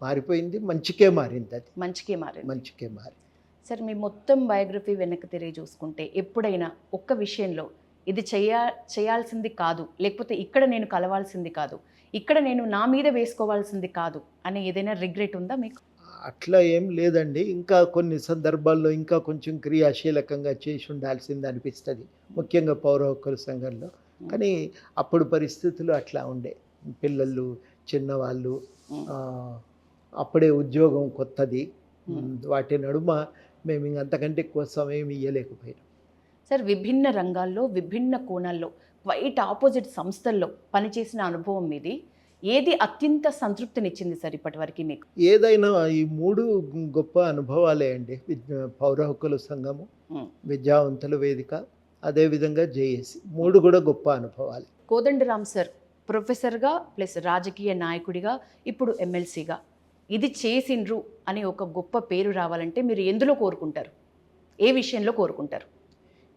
మారిపోయింది, మంచికే మారింది. అది మంచికే మారింది. మంచికే మారింది. సార్ మీ మొత్తం బయోగ్రఫీ వెనక్కి తిరిగి చూసుకుంటే ఎప్పుడైనా ఒక్క విషయంలో ఇది చేయాల్సింది కాదు, లేకపోతే ఇక్కడ నేను కలవాల్సింది కాదు, ఇక్కడ నేను నా మీద వేసుకోవాల్సింది కాదు అనే ఏదైనా రిగ్రెట్ ఉందా మీకు? అట్లా ఏం లేదండి. ఇంకా కొన్ని సందర్భాల్లో ఇంకా కొంచెం క్రియాశీలకంగా చేసి ఉండాల్సింది అనిపిస్తుంది, ముఖ్యంగా పౌర హక్కుల సంఘంలో. కానీ అప్పుడు పరిస్థితులు అట్లా ఉండే, పిల్లలు చిన్నవాళ్ళు, అప్పుడే ఉద్యోగం కొత్తది, వాటి నడుమ మేము ఇంకంతకంటే ఎక్కువ సమయం ఇవ్వలేకపోయినాం. సార్ విభిన్న రంగాల్లో విభిన్న కోణాల్లో క్వైట్ ఆపోజిట్ సంస్థల్లో పనిచేసిన అనుభవం మీది, ఏది అత్యంత సంతృప్తినిచ్చింది సార్ ఇప్పటివరకు మీకు? ఏదైనా ఈ 3 గొప్ప అనుభవాలే అండి. పౌర హక్కుల సంఘము, విద్యావంతుల వేదిక, అదేవిధంగా జేఏసీ, 3 కూడా గొప్ప అనుభవాలు. కోదండరామ్ సార్ ప్రొఫెసర్గా ప్లస్ రాజకీయ నాయకుడిగా ఇప్పుడు ఎమ్మెల్సీగా ఇది చేసిండ్రు అని ఒక గొప్ప పేరు రావాలంటే మీరు ఎందులో కోరుకుంటారు, ఏ విషయంలో కోరుకుంటారు?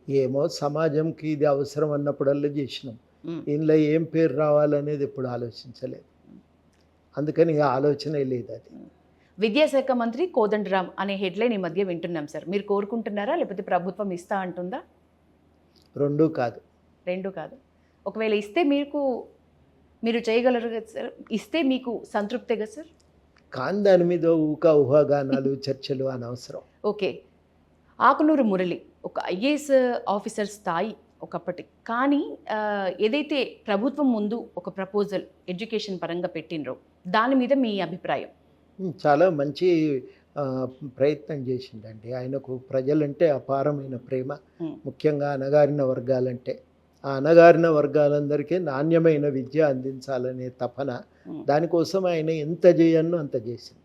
ఏమో సమాజంకి ఇది అవసరం అన్నప్పుడల్లా చేసినాం. ఇందులో ఏం పేరు రావాలనేది ఎప్పుడు ఆలోచించలేదు, అందుకని ఆలోచనే లేదు. అది విద్యాశాఖ మంత్రి కోదండరామ్ అనే హెడ్లైన్ ఈ మధ్య వింటున్నాం సార్, మీరు కోరుకుంటున్నారా లేకపోతే ప్రభుత్వం ఇస్తా అంటుందా? రెండూ కాదు. రెండు కాదు. ఒకవేళ ఇస్తే మీరు చేయగలరు కదా సార్, ఇస్తే మీకు సంతృప్తే కదా సార్? కానీ దాని మీద ఊహాగానాలు చర్చలు అనవసరం. ఓకే, ఆకునూరు మురళి ఒక ఐఏఎస్ ఆఫీసర్ స్థాయి ఒకప్పటి, కానీ ఏదైతే ప్రభుత్వం ముందు ఒక ప్రపోజల్ ఎడ్యుకేషన్ పరంగా పెట్టినరో దాని మీద మీ అభిప్రాయం? చాలా మంచి ప్రయత్నం చేసిండండి. ఆయనకు ప్రజలంటే అపారమైన ప్రేమ, ముఖ్యంగా అణగారిన వర్గాలంటే. ఆ అణగారిన వర్గాలందరికీ నాణ్యమైన విద్య అందించాలనే తపన, దానికోసం ఆయన ఎంత చేయన్నో అంత చేసిండు.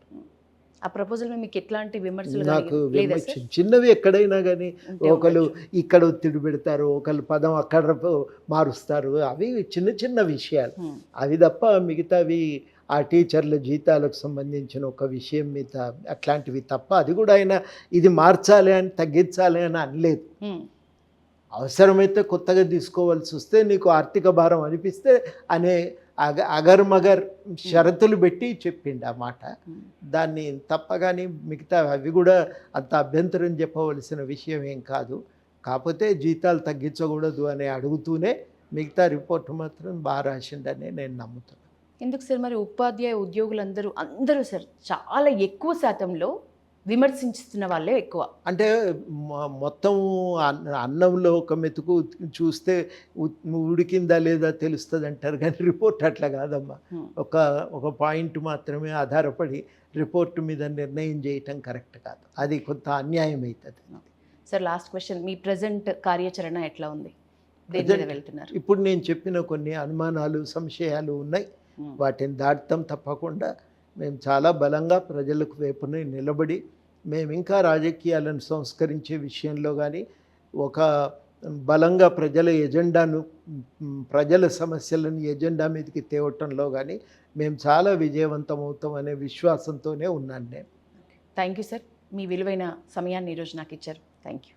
ఆ ప్రపోజల్ మీకు ఎట్లాంటి విమర్శలు? నాకు చిన్నవి ఎక్కడైనా కానీ ఒకళ్ళు ఇక్కడ ఒత్తిడి పెడతారు, ఒకళ్ళు పదం అక్కడ మారుస్తారు, అవి చిన్న చిన్న విషయాలు. అవి తప్ప మిగతావి ఆ టీచర్ల జీతాలకు సంబంధించిన ఒక విషయం మీద అట్లాంటివి తప్ప, అది కూడా ఆయన ఇది మార్చాలి అని తగ్గించాలి అని అనలేదు. అవసరమైతే కొత్తగా తీసుకోవాల్సి వస్తే, నీకు ఆర్థిక భారం అనిపిస్తే అనే అగర్మగర్ షరతులు పెట్టి చెప్పిండు ఆ మాట. దాన్ని తప్పగాని మిగతా అవి కూడా అంత అభ్యంతరం చెప్పవలసిన విషయం ఏం కాదు. కాకపోతే జీతాలు తగ్గించకూడదు అని అడుగుతూనే మిగతా రిపోర్ట్ మాత్రం బాగా రాసిండని నేను నమ్ముతున్నాను. ఎందుకు సార్ మరి ఉపాధ్యాయ అందరూ సార్ చాలా ఎక్కువ శాతంలో విమర్శిస్తున్న వాళ్ళే ఎక్కువ? అంటే మొత్తం అన్నంలో ఒక మెతుకు చూస్తే ఉడికిందా లేదా తెలుస్తుంది అంటారు, కానీ రిపోర్ట్ అట్లా కాదమ్మా. ఒక పాయింట్ మాత్రమే ఆధారపడి రిపోర్ట్ మీద నిర్ణయం చేయటం కరెక్ట్ కాదు, అది కొంత అన్యాయం అవుతుంది. సార్ లాస్ట్ క్వశ్చన్, మీ ప్రజెంట్ కార్యాచరణ ఎట్లా ఉంది, వెళ్తున్నారు? ఇప్పుడు నేను చెప్పిన కొన్ని అనుమానాలు సంశయాలు ఉన్నాయి, వాటిని దాటం తప్పకుండా. మేము చాలా బలంగా ప్రజలకు వైపున నిలబడి, మేము ఇంకా రాజకీయాలను సంస్కరించే విషయంలో కానీ, ఒక బలంగా ప్రజల ఎజెండాను, ప్రజల సమస్యలను ఎజెండా మీదకి తేవటంలో కానీ మేము చాలా విజయవంతం అవుతాం అనే విశ్వాసంతోనే ఉన్నాను నేను. థ్యాంక్ యూ సార్, మీ విలువైన సమయాన్ని ఈరోజు నాకు ఇచ్చారు. Thank you.